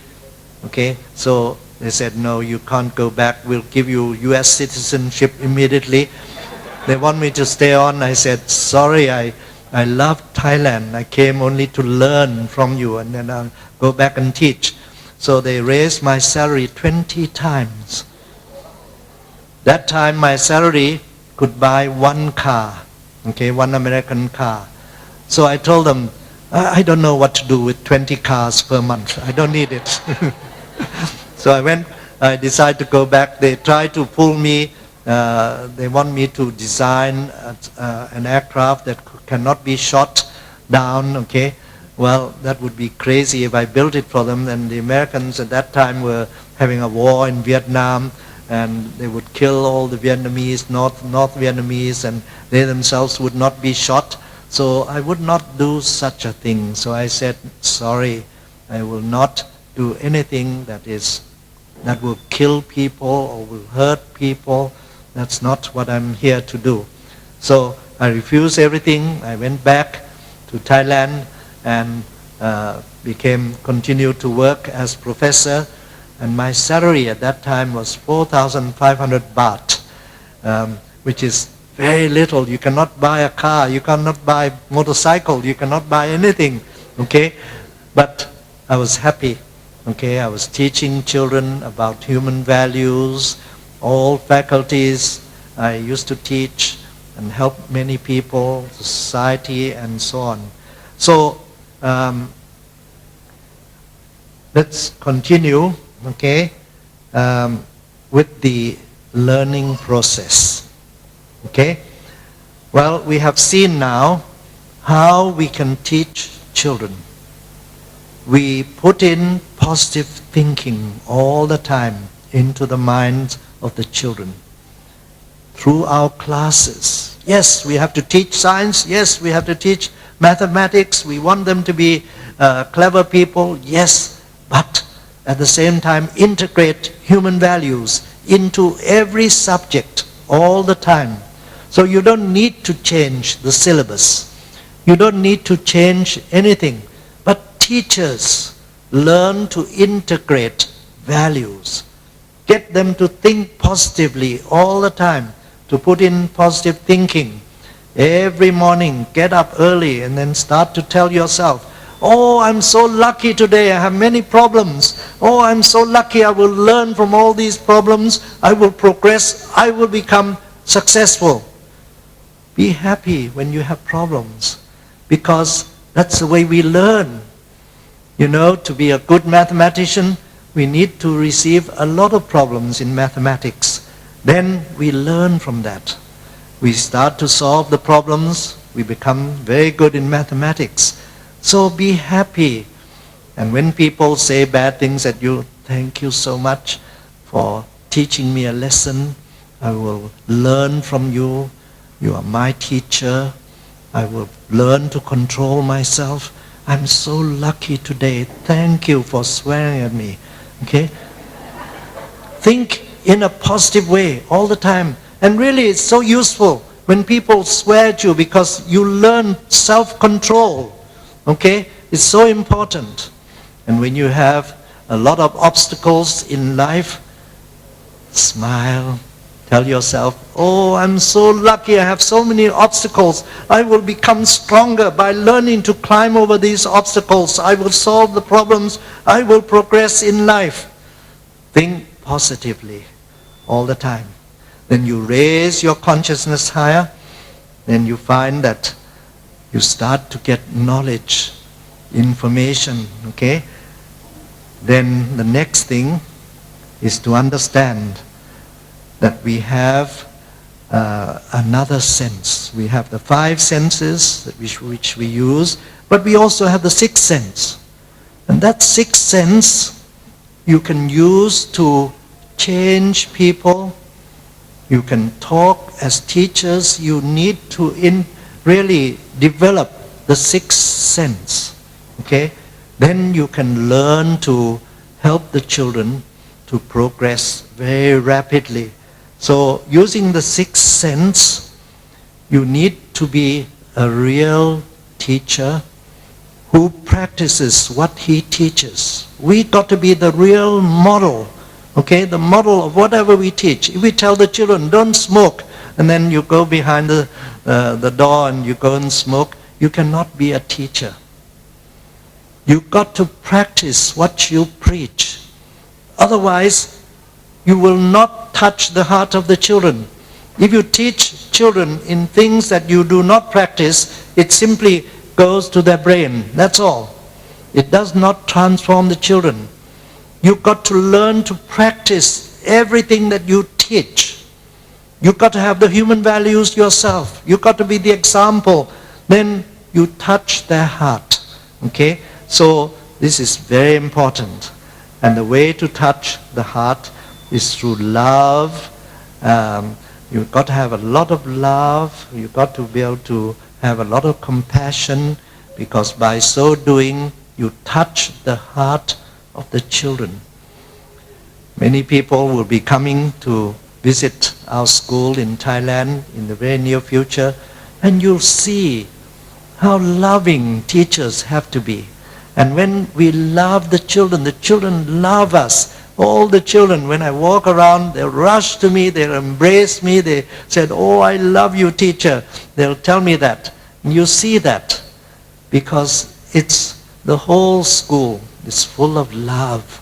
Okay, so they said, no, you can't go back. We'll give you US citizenship immediately. They want me to stay on. I said, sorry, I love Thailand. I came only to learn from you, and then I'll go back and teach. So they raised my salary 20 times. That time my salary could buy 1 car, okay, 1 American car. So I told them, I don't know what to do with 20 cars per month. I don't need it. So I decided to go back. They tried to pull me. They want me to design an aircraft that cannot be shot down, okay. Well, that would be crazy if I built it for them. And the Americans at that time were having a war in Vietnam, and they would kill all the Vietnamese, North Vietnamese, and they themselves would not be shot. So I would not do such a thing. So I said, sorry, I will not do anything that will kill people or will hurt people. That's not what I'm here to do. So I refused everything. I went back to Thailand and continued to work as professor. And my salary at that time was 4,500 baht, which is very little. You cannot buy a car, you cannot buy a motorcycle, you cannot buy anything, okay? But I was happy, okay? I was teaching children about human values, all faculties. I used to teach and help many people, society, and so on. So let's continue, okay, with the learning process. Okay? Well, we have seen now how we can teach children. We put in positive thinking all the time into the minds of the children through our classes. Yes, we have to teach science. Yes, we have to teach mathematics. We want them to be clever people. Yes, but at the same time integrate human values into every subject all the time. So you don't need to change the syllabus. You don't need to change anything. But teachers learn to integrate values. Get them to think positively all the time, to put in positive thinking. Every morning, get up early and then start to tell yourself, oh, I'm so lucky today, I have many problems. Oh, I'm so lucky, I will learn from all these problems. I will progress, I will become successful. Be happy when you have problems, because that's the way we learn. You know, to be a good mathematician, we need to receive a lot of problems in mathematics. Then we learn from that. We start to solve the problems, we become very good in mathematics. So be happy. And when people say bad things at you, thank you so much for teaching me a lesson. I will learn from you. You are my teacher. I will learn to control myself. I'm so lucky today. Thank you for swearing at me. Okay? Think in a positive way all the time. And really it's so useful when people swear at you, because you learn self-control. Okay? It's so important. And when you have a lot of obstacles in life, smile, Tell yourself, oh, I'm so lucky, I have so many obstacles. I will become stronger by learning to climb over these obstacles. I will solve the problems. I will progress in life. Think positively all the time. Then you raise your consciousness higher, then you find that you start to get knowledge, information, okay? Then the next thing is to understand that we have another sense. We have the 5 senses which we use, but we also have the 6th sense. And that 6th sense you can use to change people. You can talk as teachers. You need to really develop the 6th sense. Okay? Then you can learn to help the children to progress very rapidly. So using the 6th sense, you need to be a real teacher who practices what he teaches. We got to be the real model, okay? The model of whatever we teach. If we tell the children, don't smoke, and then you go behind the door and you go and smoke, you cannot be a teacher. You've got to practice what you preach. Otherwise, you will not touch the heart of the children. If you teach children in things that you do not practice, it simply goes to their brain. That's all. It does not transform the children. You've got to learn to practice everything that you teach. You've got to have the human values yourself. You've got to be the example. Then you touch their heart. Okay? So this is very important. And the way to touch the heart is through love. You've got to have a lot of love. You've got to be able to have a lot of compassion, because by so doing, you touch the heart of the children. Many people will be coming to visit our school in Thailand in the very near future, and you'll see how loving teachers have to be. And when we love the children love us. All the children, when I walk around, they'll rush to me, they'll embrace me, they said, oh, I love you, teacher. They'll tell me that. And you see that because it's the whole school is full of love.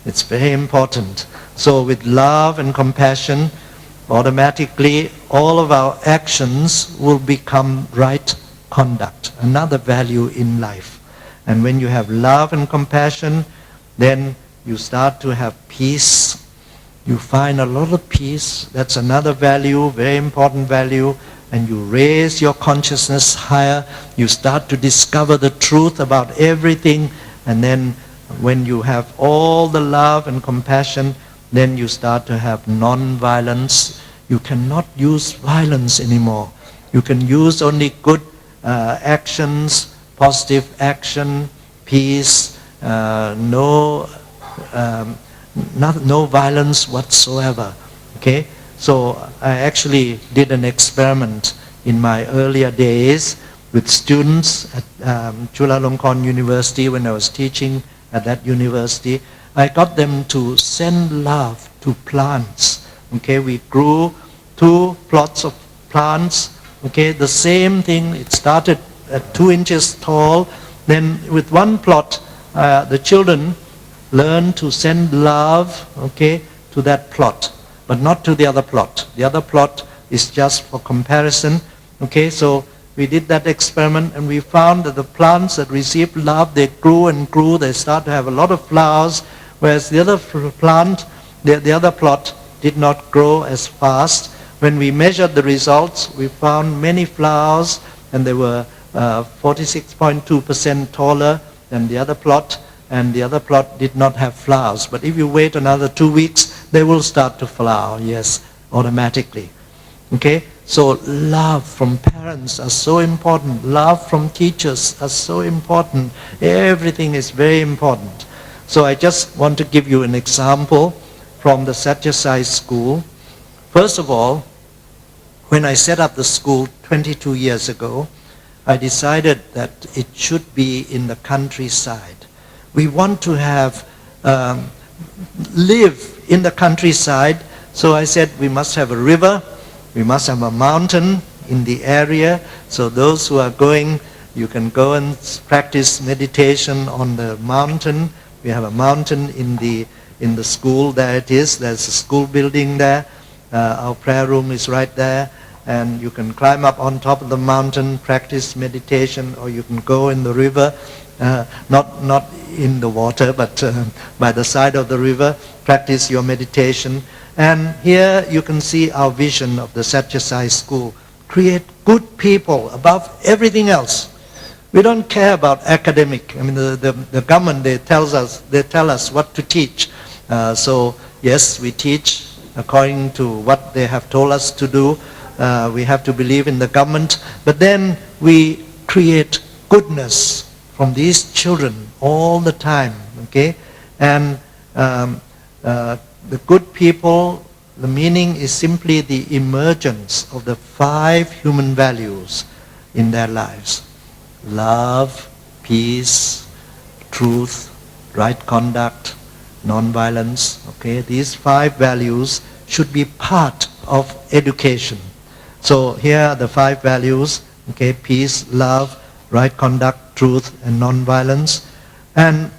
It's very important. So with love and compassion, automatically all of our actions will become right conduct, another value in life. And when you have love and compassion, then you start to have peace. You find a lot of peace. That's another value, very important value. And you raise your consciousness higher. You start to discover the truth about everything. And then when you have all the love and compassion, then you start to have non-violence. You cannot use violence anymore. You can use only good actions, positive action, peace, no violence whatsoever. Okay? So I actually did an experiment in my earlier days with students at Chulalongkorn University when I was teaching at that university. I got them to send love to plants. Okay? We grew 2 plots of plants. Okay? The same thing, it started at 2 inches tall. Then with 1 plot, the children learn to send love, okay, to that plot, but not to the other plot. The other plot is just for comparison. Okay, so we did that experiment and we found that the plants that received love, they grew and grew, they start to have a lot of flowers, whereas the other plant, the other plot did not grow as fast. When we measured the results, we found many flowers and they were 46.2% taller than the other plot, and the other plot did not have flowers. But if you wait another 2 weeks, they will start to flower, yes, automatically. Okay? So love from parents are so important. Love from teachers are so important. Everything is very important. So I just want to give you an example from the Satyasai school. First of all, when I set up the school 22 years ago, I decided that it should be in the countryside. We want to have live in the countryside So I said we must have a river, we must have a mountain in the area, so those who are going, you can go and practice meditation on the mountain. We have a mountain in the school, there it is, there's a school building there. Our prayer room is right there, and you can climb up on top of the mountain, practice meditation, or you can go in the river, not in the water, but by the side of the river, practice your meditation. And here you can see our vision of the Satyasai school. Create good people above everything else. We don't care about academic. I mean, the government, they tell us what to teach. So yes, we teach according to what they have told us to do. We have to believe in the government. But then we create goodness from these children all the time. Okay? And the good people, the meaning is simply the emergence of the 5 human values in their lives. Love, peace, truth, right conduct, non-violence. Okay, these 5 values should be part of education. So here are the 5 values. Okay, peace, love, right conduct, truth, and non-violence. And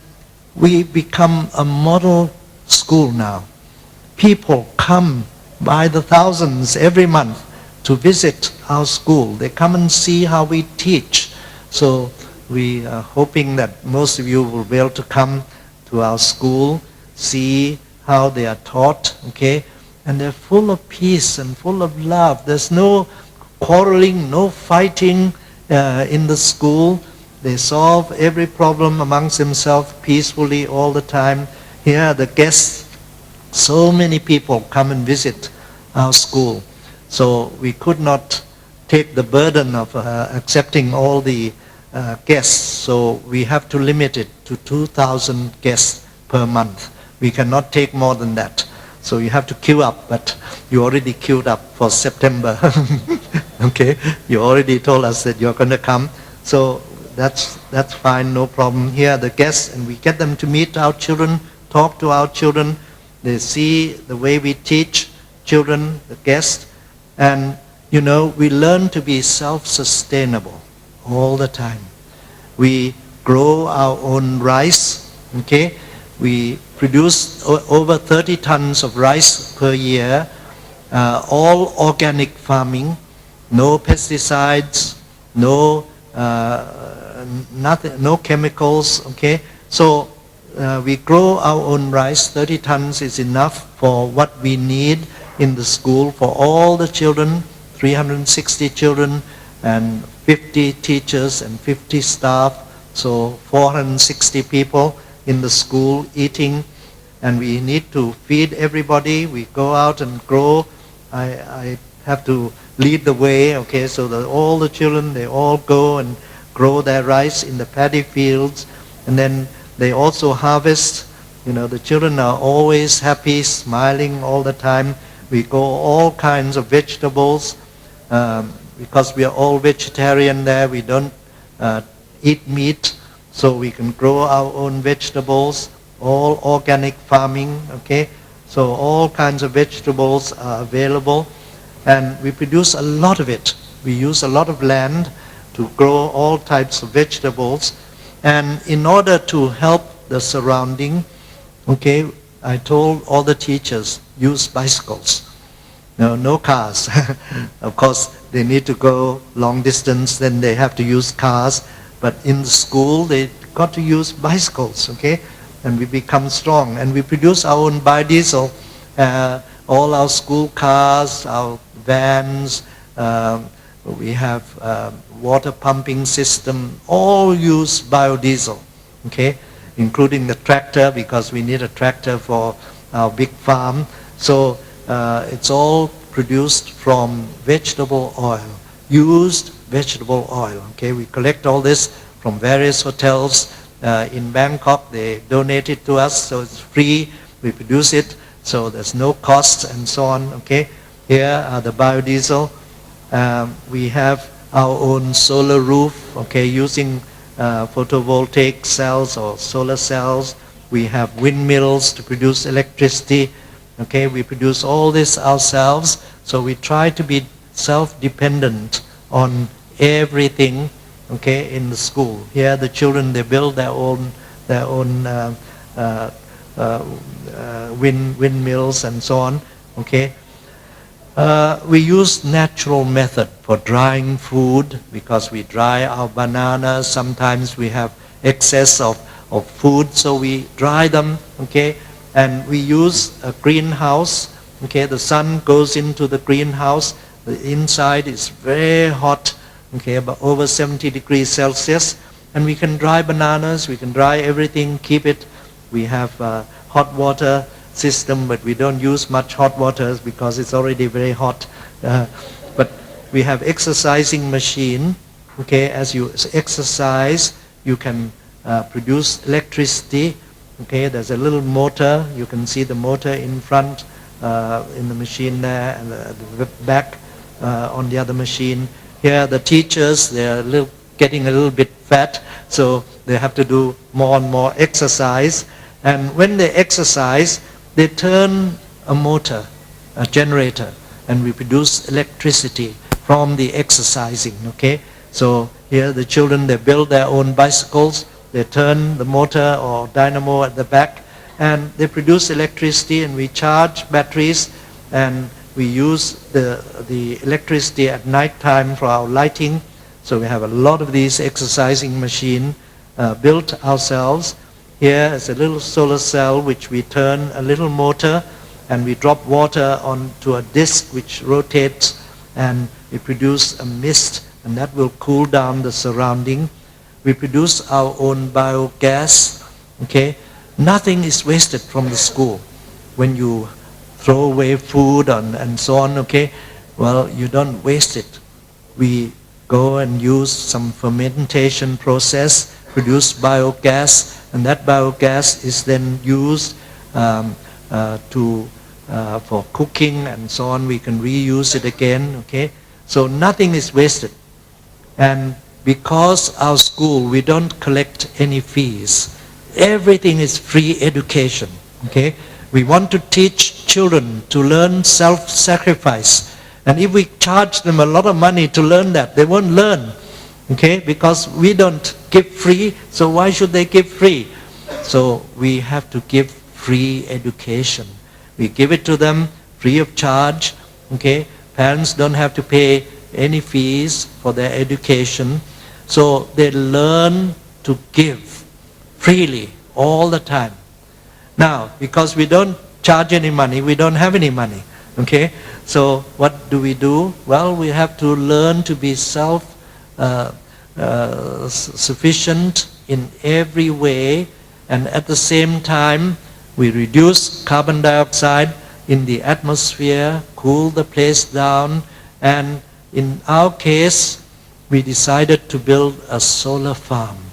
we become a model school now. People come by the thousands every month to visit our school. They come and see how we teach. So we are hoping that most of you will be able to come to our school, see how they are taught, okay? And they're full of peace and full of love. There's no quarreling, no fighting in the school. They solve every problem amongst themselves peacefully all the time. Here are the guests. So many people come and visit our school. So we could not take the burden of accepting all the guests. So we have to limit it to 2,000 guests per month. We cannot take more than that. So you have to queue up, but you already queued up for September. Okay? You already told us that you're going to come. So that's fine, no problem. Here are the guests, and we get them to meet our children, talk to our children. They see the way we teach children, the guests, and you know, we learn to be self-sustainable all the time. We grow our own rice, okay? We produce over 30 tons of rice per year, all organic farming, no pesticides, no nothing, no chemicals, okay? So we grow our own rice. 30 tons is enough for what we need in the school for all the children, 360 children and 50 teachers and 50 staff, so 460 people in the school eating, and we need to feed everybody. We go out and grow. I have to lead the way, okay, so that all the children, they all go and grow their rice in the paddy fields, and then they also harvest. You know, the children are always happy, smiling all the time. We grow all kinds of vegetables. Because we are all vegetarian there, we don't eat meat, so we can grow our own vegetables, all organic farming, okay? So all kinds of vegetables are available, and we produce a lot of it. We use a lot of land to grow all types of vegetables, and in order to help the surrounding, okay, I told all the teachers, use bicycles. No cars. Of course, they need to go long distance, then they have to use cars. But in the school, they got to use bicycles, okay? And we become strong. And we produce our own biodiesel. All our school cars, our vans, we have water pumping system, all use biodiesel, okay? Including the tractor, because we need a tractor for our big farm. So it's all produced from vegetable oil, used vegetable oil. Okay, we collect all this from various hotels in Bangkok. They donate it to us, so it's free. We produce it, so there's no cost and so on. Okay, here are the biodiesel. We have our own solar roof. Okay, using photovoltaic cells or solar cells. We have windmills to produce electricity. Okay, we produce all this ourselves, so we try to be self-dependent on everything, okay, in the school. Here the children, they build their own windmills and so on, okay. We use natural method for drying food because we dry our bananas. Sometimes we have excess of food, so we dry them, okay. And we use a greenhouse, okay. The sun goes into the greenhouse. The inside is very hot, okay, about over 70 degrees Celsius. And we can dry bananas, we can dry everything, keep it. We have hot water system, but we don't use much hot water because it's already very hot. But we have exercising machine, okay. As you exercise, you can produce electricity, okay. There's a little motor, you can see the motor in front in the machine there, and the back on the other machine. Here the teachers, they're getting a little bit fat, so they have to do more and more exercise. And when they exercise, they turn a motor, a generator, and we produce electricity from the exercising, okay. So here the children, they build their own bicycles, they turn the motor or dynamo at the back, and they produce electricity, and we charge batteries, and we use the electricity at night time for our lighting. So we have a lot of these exercising machines built ourselves. Here is a little solar cell which we turn a little motor, and we drop water onto a disc which rotates, and we produce a mist, and that will cool down the surrounding. We produce our own biogas, okay. Nothing is wasted from the school. When you throw away food and so on, okay, well, you don't waste it. We go and use some fermentation process, produce biogas, and that biogas is then used for cooking and so on. We can reuse it again, okay. So nothing is wasted. And because our school, we don't collect any fees. Everything is free education, okay. We want to teach children to learn self-sacrifice. And if we charge them a lot of money to learn that, they won't learn, okay, because we don't give free, so why should they give free? So we have to give free education. We give it to them free of charge, okay. Parents don't have to pay any fees for their education. So they learn to give freely all the time. Now, because we don't charge any money, we don't have any money, okay. So what do? Well, we have to learn to be self-sufficient in every way, and at the same time, we reduce carbon dioxide in the atmosphere, cool the place down, and in our case, we decided to build a solar farm.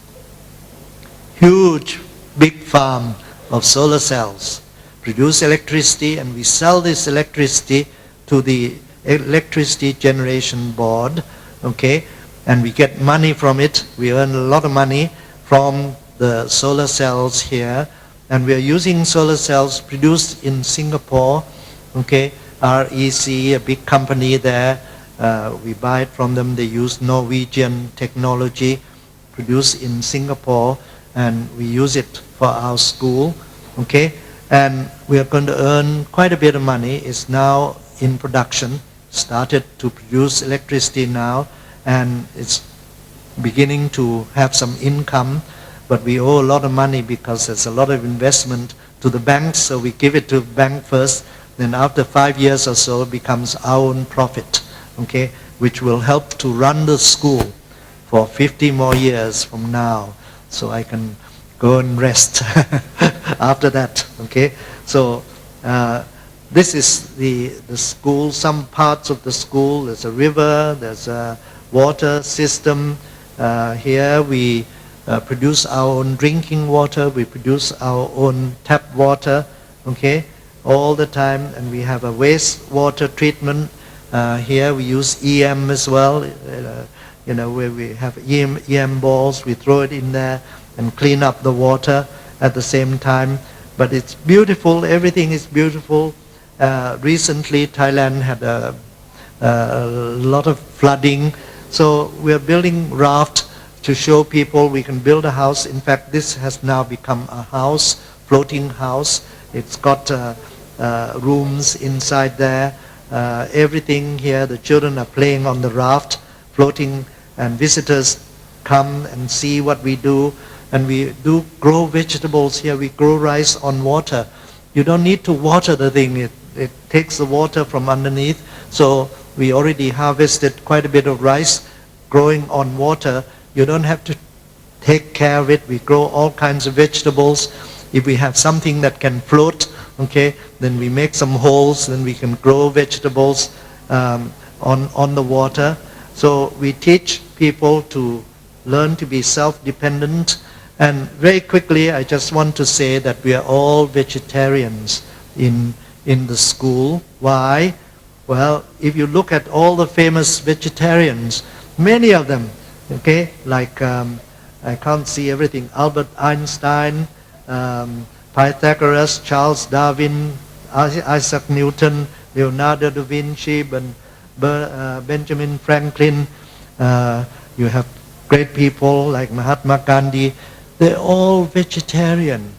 Huge, big farm of solar cells, produce electricity, and we sell this electricity to the electricity generation board, okay, and we get money from it. We earn a lot of money from the solar cells here, and we are using solar cells produced in Singapore, okay. REC, a big company there, we buy it from them. They use Norwegian technology, produced in Singapore, and we use it for our school, okay. And we are going to earn quite a bit of money. It's now in production, started to produce electricity now, and it's beginning to have some income, but we owe a lot of money because there's a lot of investment to the banks, so we give it to the bank first, then after 5 years or so it becomes our own profit, okay, which will help to run the school for 50 more years from now, so I can go and rest after that, okay. So this is the school, some parts of the school. There's a river, there's a water system. Here we produce our own drinking water, we produce our own tap water, okay, all the time, and we have a wastewater treatment. Here we use EM as well, where we have EM balls, we throw it in there and clean up the water at the same time. But it's beautiful, everything is beautiful. Recently, Thailand had a lot of flooding. So we're building raft to show people we can build a house. In fact, this has now become a house, floating house. It's got rooms inside there. Everything here, the children are playing on the raft, floating, and visitors come and see what we do. And we do grow vegetables here. We grow rice on water. You don't need to water the thing. It takes the water from underneath. So we already harvested quite a bit of rice growing on water. You don't have to take care of it. We grow all kinds of vegetables. If we have something that can float, okay, then we make some holes, then we can grow vegetables on the water. So we teach people to learn to be self-dependent. And very quickly, I just want to say that we are all vegetarians in the school. Why? Well, if you look at all the famous vegetarians, many of them, okay, like I can't see everything, Albert Einstein, Pythagoras, Charles Darwin, Isaac Newton, Leonardo da Vinci, Benjamin Franklin, you have great people like Mahatma Gandhi. They're all vegetarian.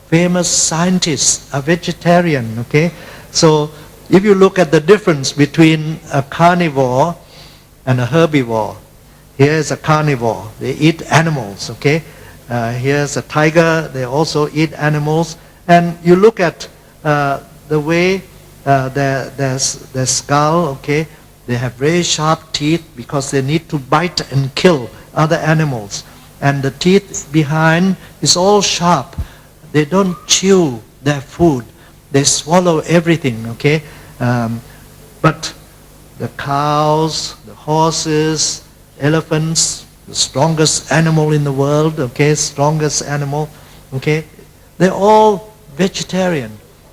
Famous scientists are vegetarian, okay? So if you look at the difference between a carnivore and a herbivore, here's a carnivore, they eat animals, okay? Here's a tiger, they also eat animals. And you look at the way their skull, okay? They have very sharp teeth because they need to bite and kill other animals. And the teeth behind is all sharp. They don't chew their food. They swallow everything, okay? But the cows, the horses, elephants, the strongest animal in the world, okay, strongest animal, okay, they're all vegetarian.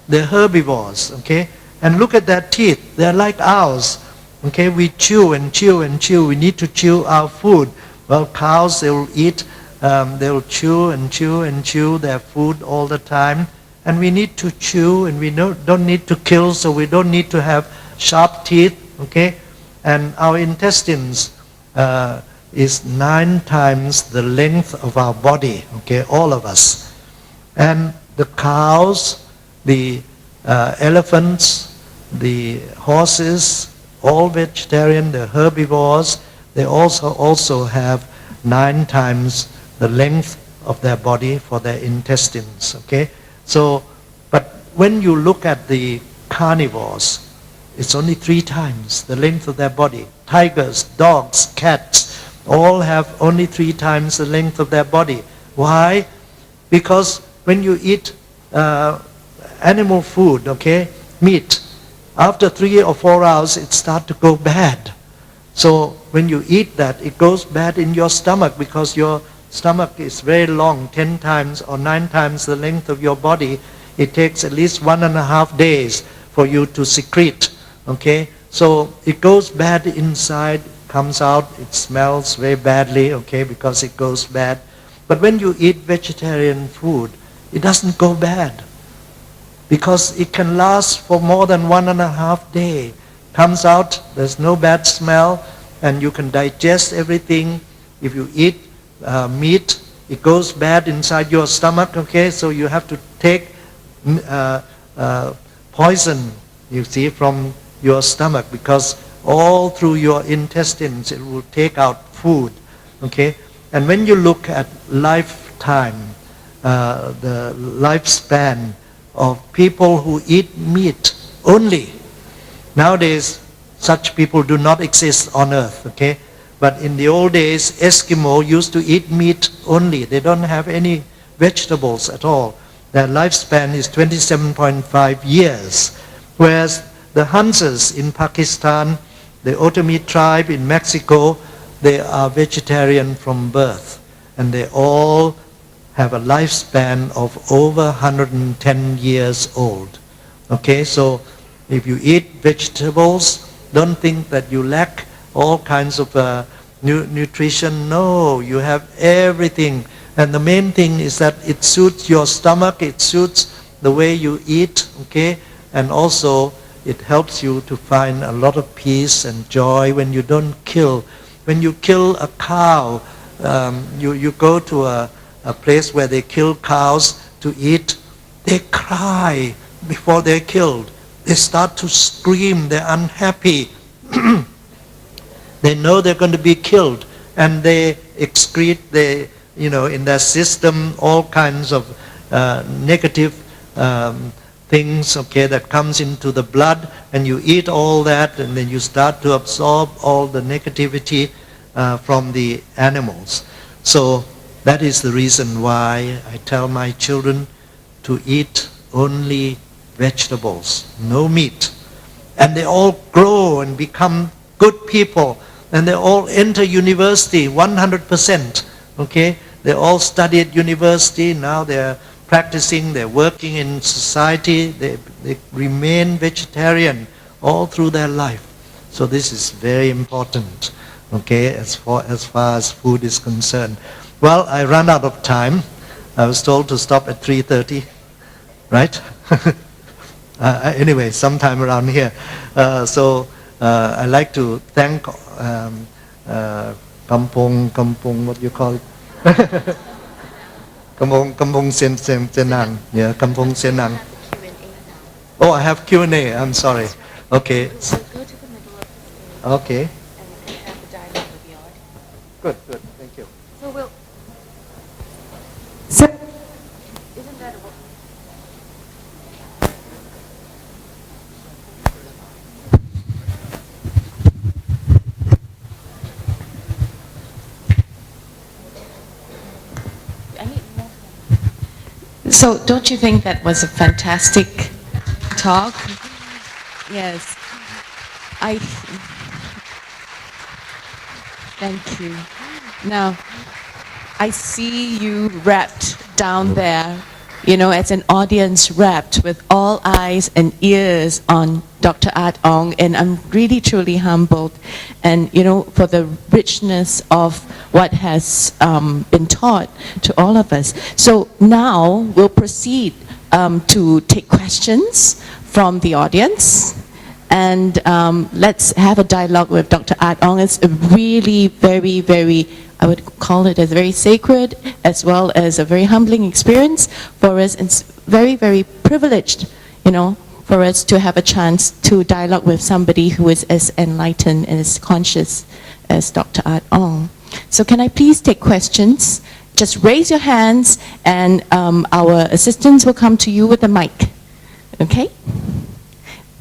They're herbivores, okay? And look at their teeth. They're like ours, okay? We chew and chew and chew. We need to chew our food. Well, cows, they will eat, they will chew and chew and chew their food all the time. And we need to chew, and we don't need to kill, so we don't need to have sharp teeth, okay? And our intestines is 9 times the length of our body, okay, all of us. And the cows, the elephants, the horses, all vegetarian, the herbivores, they also have 9 times the length of their body for their intestines, okay? So, but when you look at the carnivores, it's only 3 times the length of their body. Tigers, dogs, cats, all have only 3 times the length of their body. Why? Because when you eat animal food, okay, meat, after 3 or 4 hours, it starts to go bad. So when you eat that, it goes bad in your stomach because your stomach is very long, 10 times or 9 times the length of your body. It takes at least 1.5 days for you to secrete, okay? So it goes bad inside, comes out, it smells very badly, okay, because it goes bad. But when you eat vegetarian food, it doesn't go bad because it can last for more than 1.5 days. Comes out, there's no bad smell, and you can digest everything. If you eat meat, it goes bad inside your stomach, okay? So you have to take poison, you see, from your stomach because all through your intestines it will take out food, okay? And when you look at lifetime, the lifespan of people who eat meat only, nowadays such people do not exist on earth, okay? But in the old days, Eskimo used to eat meat only. They don't have any vegetables at all. Their lifespan is 27.5 years. Whereas the Hansas in Pakistan, the Otomi tribe in Mexico, they are vegetarian from birth. And they all have a lifespan of over 110 years old. Okay, so if you eat vegetables, don't think that you lack all kinds of nutrition. No, you have everything. And the main thing is that it suits your stomach, it suits the way you eat, okay? and also it helps you to find a lot of peace and joy when you don't kill. When you kill a cow, you go to a place where they kill cows to eat, they cry before they're killed. They start to scream, they're unhappy. They know they're going to be killed, and they excrete, in their system, all kinds of negative things, okay, that comes into the blood, and you eat all that, and then you start to absorb all the negativity from the animals. So that is the reason why I tell my children to eat only vegetables, no meat. And they all grow and become good people, and they all enter university 100%, okay? They all study at university, now they're practicing, they're working in society, they remain vegetarian all through their life. So this is very important, okay, as far as food is concerned. Well, I ran out of time. I was told to stop at 3:30, right? Anyway, sometime around here. I'd like to thank Kampung, what do you call it? Kampung Senang. Yeah, Kampung Senang. Oh, I have Q&A. I'm sorry. Okay. Go to the middle of the stage Okay. and have a dialogue with the audience. Good. Thank you. So we'll... Isn't that a... So don't you think that was a fantastic talk? Yes. Thank you. Now, I see you wrapped down there, as an audience wrapped with all eyes and ears on Dr. Art Ong, and I'm really truly humbled, and for the richness of what has been taught to all of us. So now we'll proceed to take questions from the audience, and let's have a dialogue with Dr. Art Ong. It's a really very, very, I would call it a very sacred as well as a very humbling experience for us. It's very, very privileged, for us to have a chance to dialogue with somebody who is as enlightened and as conscious as Dr. Art Ong. So can I please take questions? Just raise your hands, and our assistants will come to you with the mic. Okay?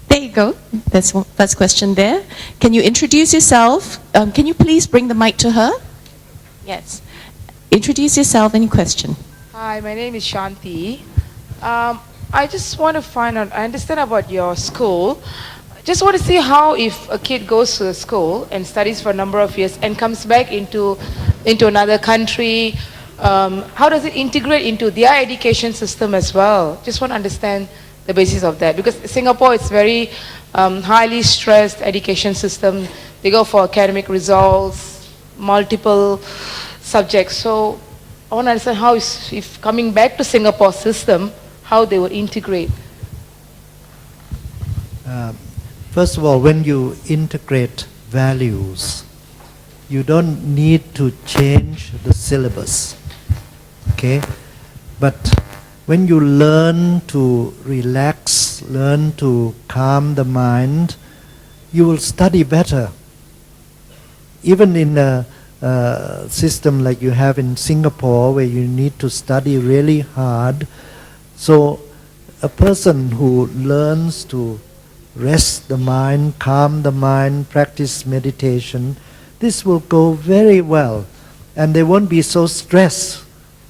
There you go. That's one, first question there. Can you introduce yourself? Can you please bring the mic to her? Yes. Introduce yourself and your question. Hi, my name is Shanti. I just want to find out, I understand about your school. Just want to see how, if a kid goes to a school and studies for a number of years and comes back into another country, how does it integrate into their education system as well? Just want to understand the basis of that, because Singapore is very highly stressed education system. They go for academic results, multiple subjects. So I want to understand how, if coming back to Singapore system, how they would integrate. First of all, when you integrate values, you don't need to change the syllabus, okay? But when you learn to relax, learn to calm the mind, you will study better. Even in a system like you have in Singapore, where you need to study really hard, so a person who learns to rest the mind, calm the mind, practice meditation, this will go very well, and they won't be so stressed,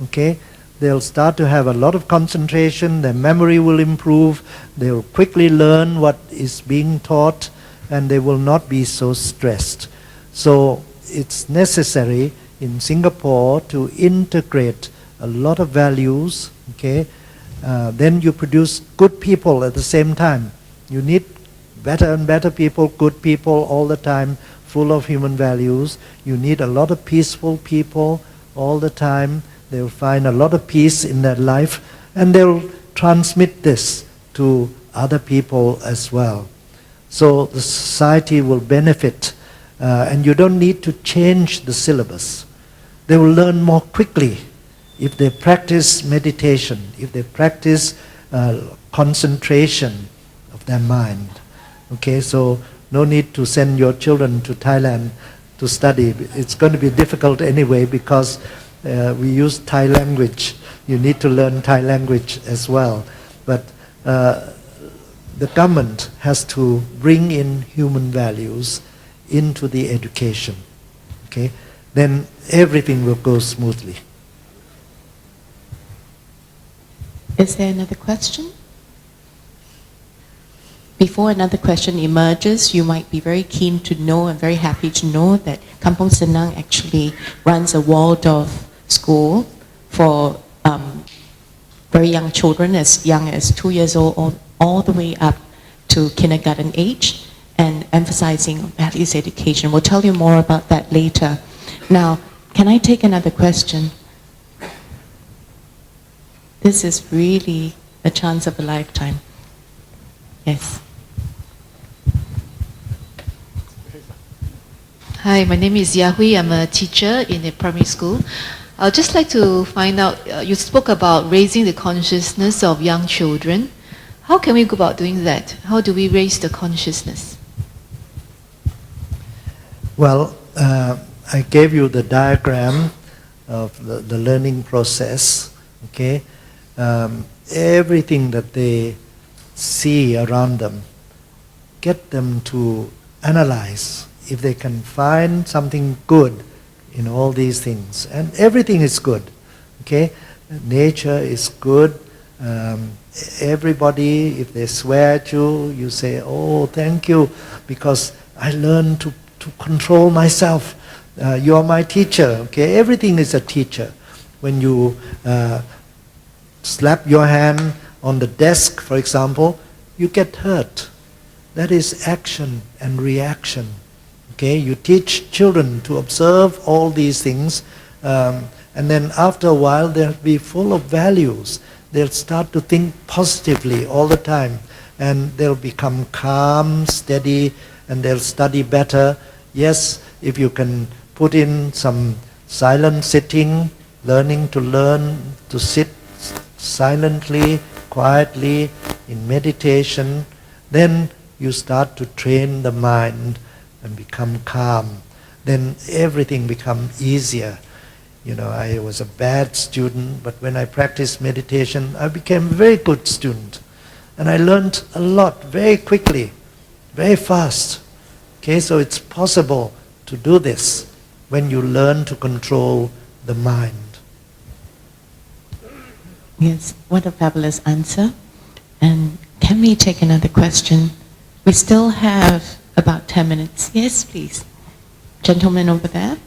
okay? They'll start to have a lot of concentration, their memory will improve, they'll quickly learn what is being taught, and they will not be so stressed. So it's necessary in Singapore to integrate a lot of values, okay? Then you produce good people at the same time. You need better and better people, good people all the time, full of human values. You need a lot of peaceful people all the time. They'll find a lot of peace in their life, and they'll transmit this to other people as well. So the society will benefit, and you don't need to change the syllabus. They will learn more quickly if they practice meditation, if they practice concentration of their mind. Okay, so no need to send your children to Thailand to study. It's going to be difficult anyway because we use Thai language. You need to learn Thai language as well. But the government has to bring in human values into the education. Okay, then everything will go smoothly. Is there another question? Before another question emerges, you might be very keen to know and very happy to know that Kampung Senang actually runs a Waldorf school for very young children, as young as 2 years old, all the way up to kindergarten age, and emphasizing values education. We'll tell you more about that later. Now, can I take another question? This is really a chance of a lifetime. Yes. Hi, my name is Yahui. I'm a teacher in a primary school. I'd just like to find out, you spoke about raising the consciousness of young children. How can we go about doing that? How do we raise the consciousness? Well, I gave you the diagram of the learning process. Okay, everything that they see around them, get them to analyze if they can find something good in all these things. And everything is good. Okay, nature is good. Everybody, if they swear at you, you say, oh, thank you, because I learned to control myself. You're my teacher. Okay, everything is a teacher. When you slap your hand on the desk, for example, you get hurt. That is action and reaction. Okay, you teach children to observe all these things, and then after a while they'll be full of values. They'll start to think positively all the time, and they'll become calm, steady, and they'll study better. Yes, if you can put in some silent sitting, learning to learn to sit silently, quietly, in meditation, then you start to train the mind and become calm. Then everything becomes easier. You know, I was a bad student, but when I practiced meditation, I became a very good student. And I learned a lot very quickly, very fast. Okay, so it's possible to do this when you learn to control the mind. Yes, what a fabulous answer. And can we take another question? We still have about 10 minutes. Yes, please. Gentleman over there.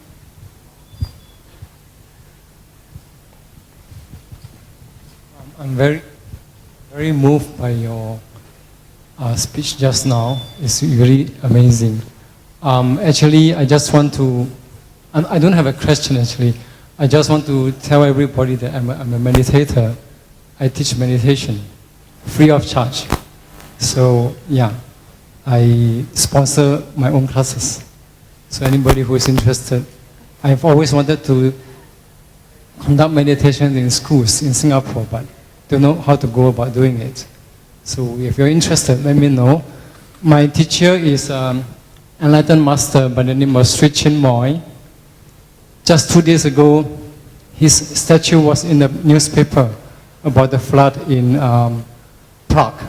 I'm very moved by your speech just now. It's really amazing. Actually, I just want to, I don't have a question actually. I just want to tell everybody that I'm a meditator. I teach meditation free of charge. So yeah, I sponsor my own classes. So anybody who is interested, I've always wanted to conduct meditation in schools in Singapore, but don't know how to go about doing it. So if you're interested, let me know. My teacher is enlightened master by the name of Sri Chinmoy. Just 2 days ago, his statue was in the newspaper about the flood in Prague.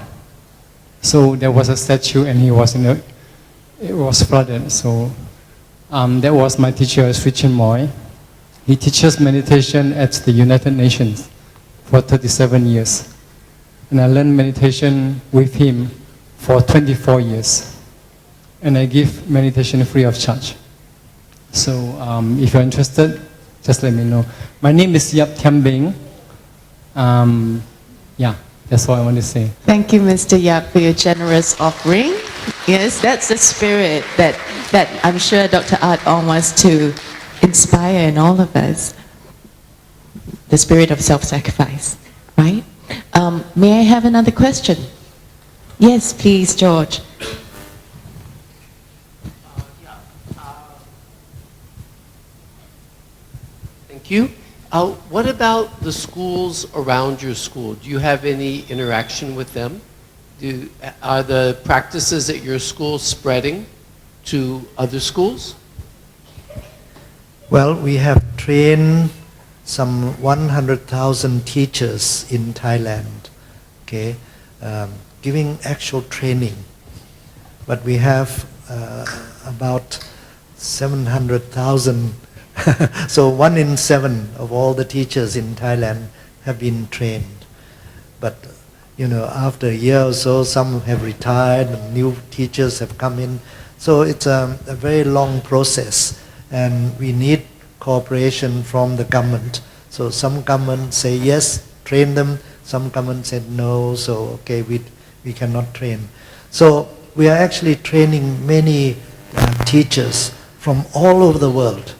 So there was a statue and it was flooded. So that was my teacher, Sri Chinmoy. He teaches meditation at the United Nations for 37 years. And I learned meditation with him for 24 years. And I give meditation free of charge. So if you're interested, just let me know. My name is Yap Thiam Beng. Yeah, that's all I want to say. Thank you, Mr. Yap, for your generous offering. Yes, that's the spirit that I'm sure Dr. Art Ong wants to inspire in all of us. The spirit of self-sacrifice, right? May I have another question? Yes, please, George. Thank you. What about the schools around your school? Do you have any interaction with them? Are the practices at your school spreading to other schools? Well, we have trained some 100,000 teachers in Thailand, okay, giving actual training. But we have about 700,000, so 1 in 7 of all the teachers in Thailand have been trained. But, you know, after a year or so, some have retired and new teachers have come in. So it's a very long process, and we need cooperation from the government. So some governments say yes, train them. Some governments said no, so okay, we cannot train. So we are actually training many teachers from all over the world.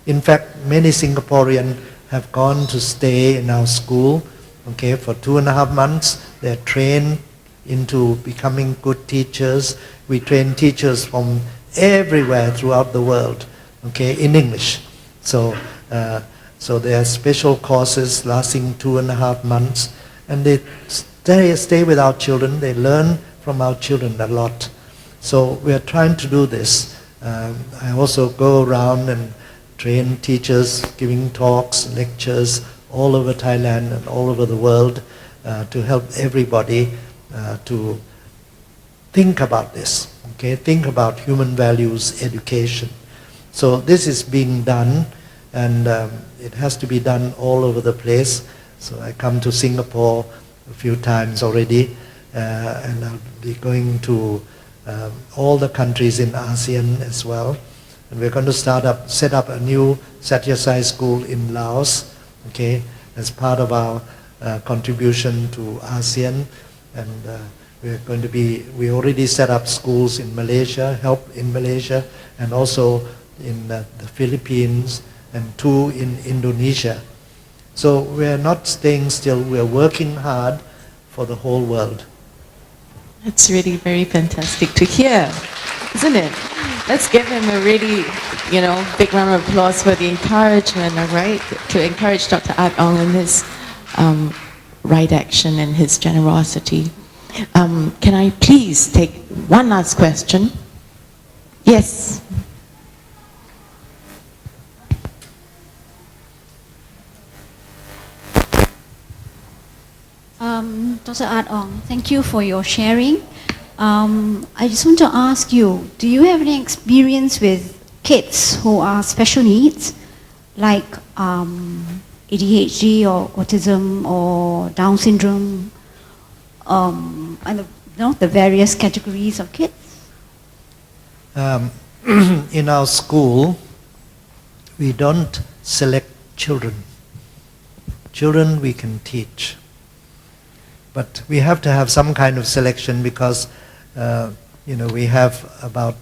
In fact, many Singaporeans have gone to stay in our school, okay, for 2.5 months. They're trained into becoming good teachers. We train teachers from everywhere throughout the world, okay, in English. So there are special courses lasting 2.5 months, and they stay with our children. They learn from our children a lot. So we are trying to do this. I also go around and train teachers, giving talks, lectures all over Thailand and all over the world to help everybody to think about this, okay? Think about human values education. So this is being done, and it has to be done all over the place. So I come to Singapore a few times already, and I'll be going to all the countries in ASEAN as well. And we're going to set up a new Satyasai school in Laos, okay, as part of our contribution to ASEAN. And we already set up schools in Malaysia, help in Malaysia, and also in the Philippines, and 2 in Indonesia. So we're not staying still, we're working hard for the whole world. That's really very fantastic to hear, isn't it? Let's give him a really, big round of applause for the encouragement, all right? To encourage Dr. Art Ong in his right action and his generosity. Can I please take one last question? Yes. Dr. Art Ong, thank you for your sharing. I just want to ask you, do you have any experience with kids who are special needs, like ADHD or autism or Down syndrome, and the various categories of kids? In our school, we don't select children. Children we can teach. But we have to have some kind of selection because, we have about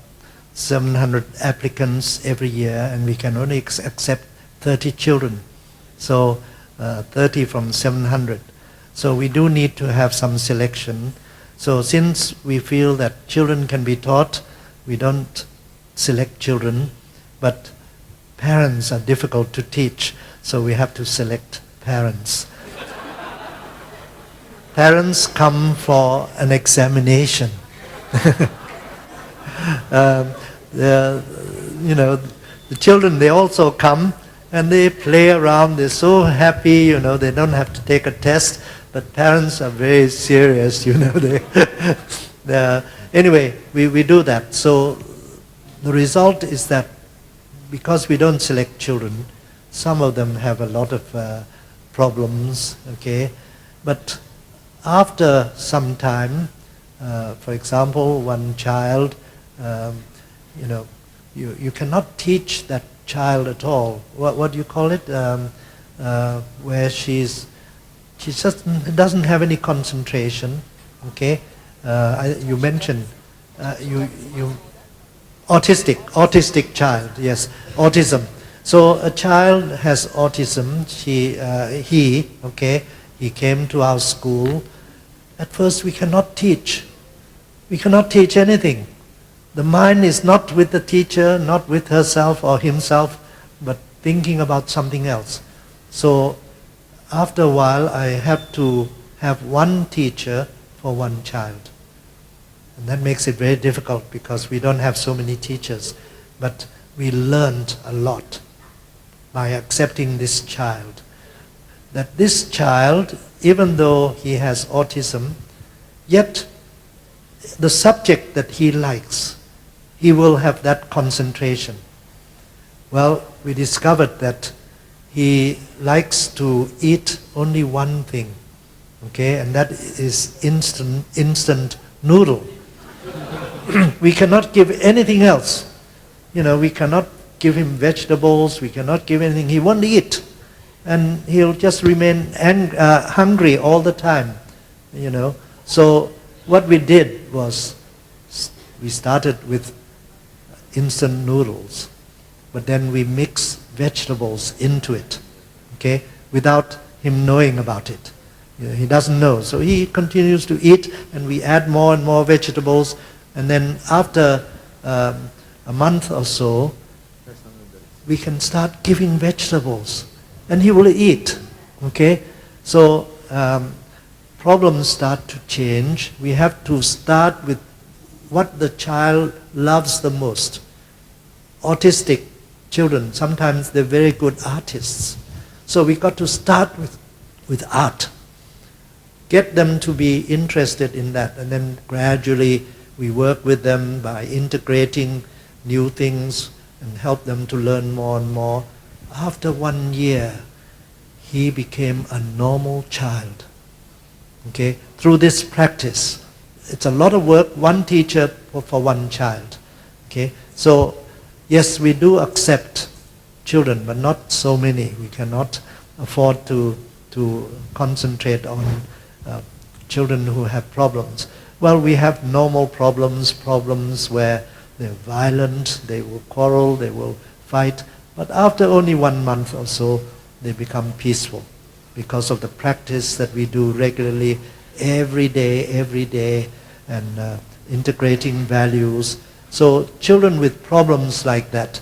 700 applicants every year, and we can only accept 30 children. So 30 from 700. So we do need to have some selection. So since we feel that children can be taught, we don't select children, but parents are difficult to teach, so we have to select parents. Parents come for an examination. The children, they also come and they play around. They're so happy, they don't have to take a test. But parents are very serious, Anyway, we do that. So the result is that because we don't select children, some of them have a lot of problems, okay? But after some time, for example, one child, you cannot teach that child at all. What do you call it? Where she just doesn't have any concentration. Okay, you mentioned autistic child. Yes, autism. So a child has autism. He came to our school. At first we cannot teach We cannot teach anything. The mind is not with the teacher, not with herself or himself, but thinking about something else. So after a while, I have to have one teacher for one child. And that makes it very difficult because we don't have so many teachers. But we learned a lot by accepting this child. That this child, even though he has autism, yet the subject that he likes, he will have that concentration. Well, we discovered that he likes to eat only one thing, okay, and that is instant noodle. We cannot give anything else. You know, we cannot give him vegetables, we cannot give anything. He won't eat. And he'll just remain hungry all the time, you know. So what we did was, we started with instant noodles, but then we mix vegetables into it, okay, without him knowing about it. You know, he doesn't know, so he continues to eat, and we add more and more vegetables, and then after a month or so, we can start giving vegetables, and he will eat, okay? So problems start to change. We have to start with what the child loves the most. Autistic children, sometimes they're very good artists. So we got to start with art. Get them to be interested in that, and then gradually we work with them by integrating new things and help them to learn more and more. After 1 year, he became a normal child, okay, through this practice. It's a lot of work, one teacher for one child, okay. So yes, we do accept children, but not so many. We cannot afford to concentrate on children who have problems. Well, we have normal problems where they're violent, they will quarrel, they will fight, but after only 1 month or so, they become peaceful because of the practice that we do regularly, every day, and integrating values. So children with problems like that,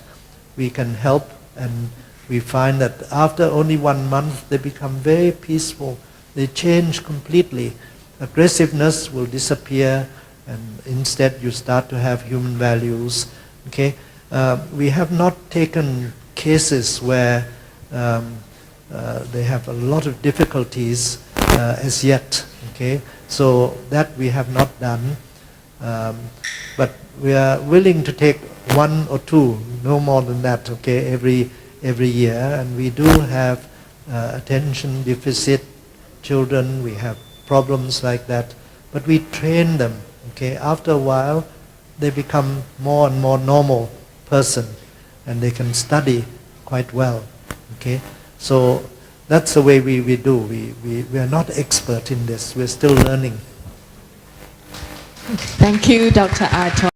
we can help, and we find that after only 1 month, they become very peaceful. They change completely. Aggressiveness will disappear, and instead you start to have human values. Okay, we have not taken cases where they have a lot of difficulties as yet. Okay, so that we have not done, but we are willing to take 1 or 2, no more than that. Okay, every year, and we do have attention deficit children. We have problems like that, but we train them. Okay, after a while, they become more and more normal person, and they can study quite well. Okay, so that's the way we do. We are not expert in this. We're still learning. Thank you, Dr. Art Ong.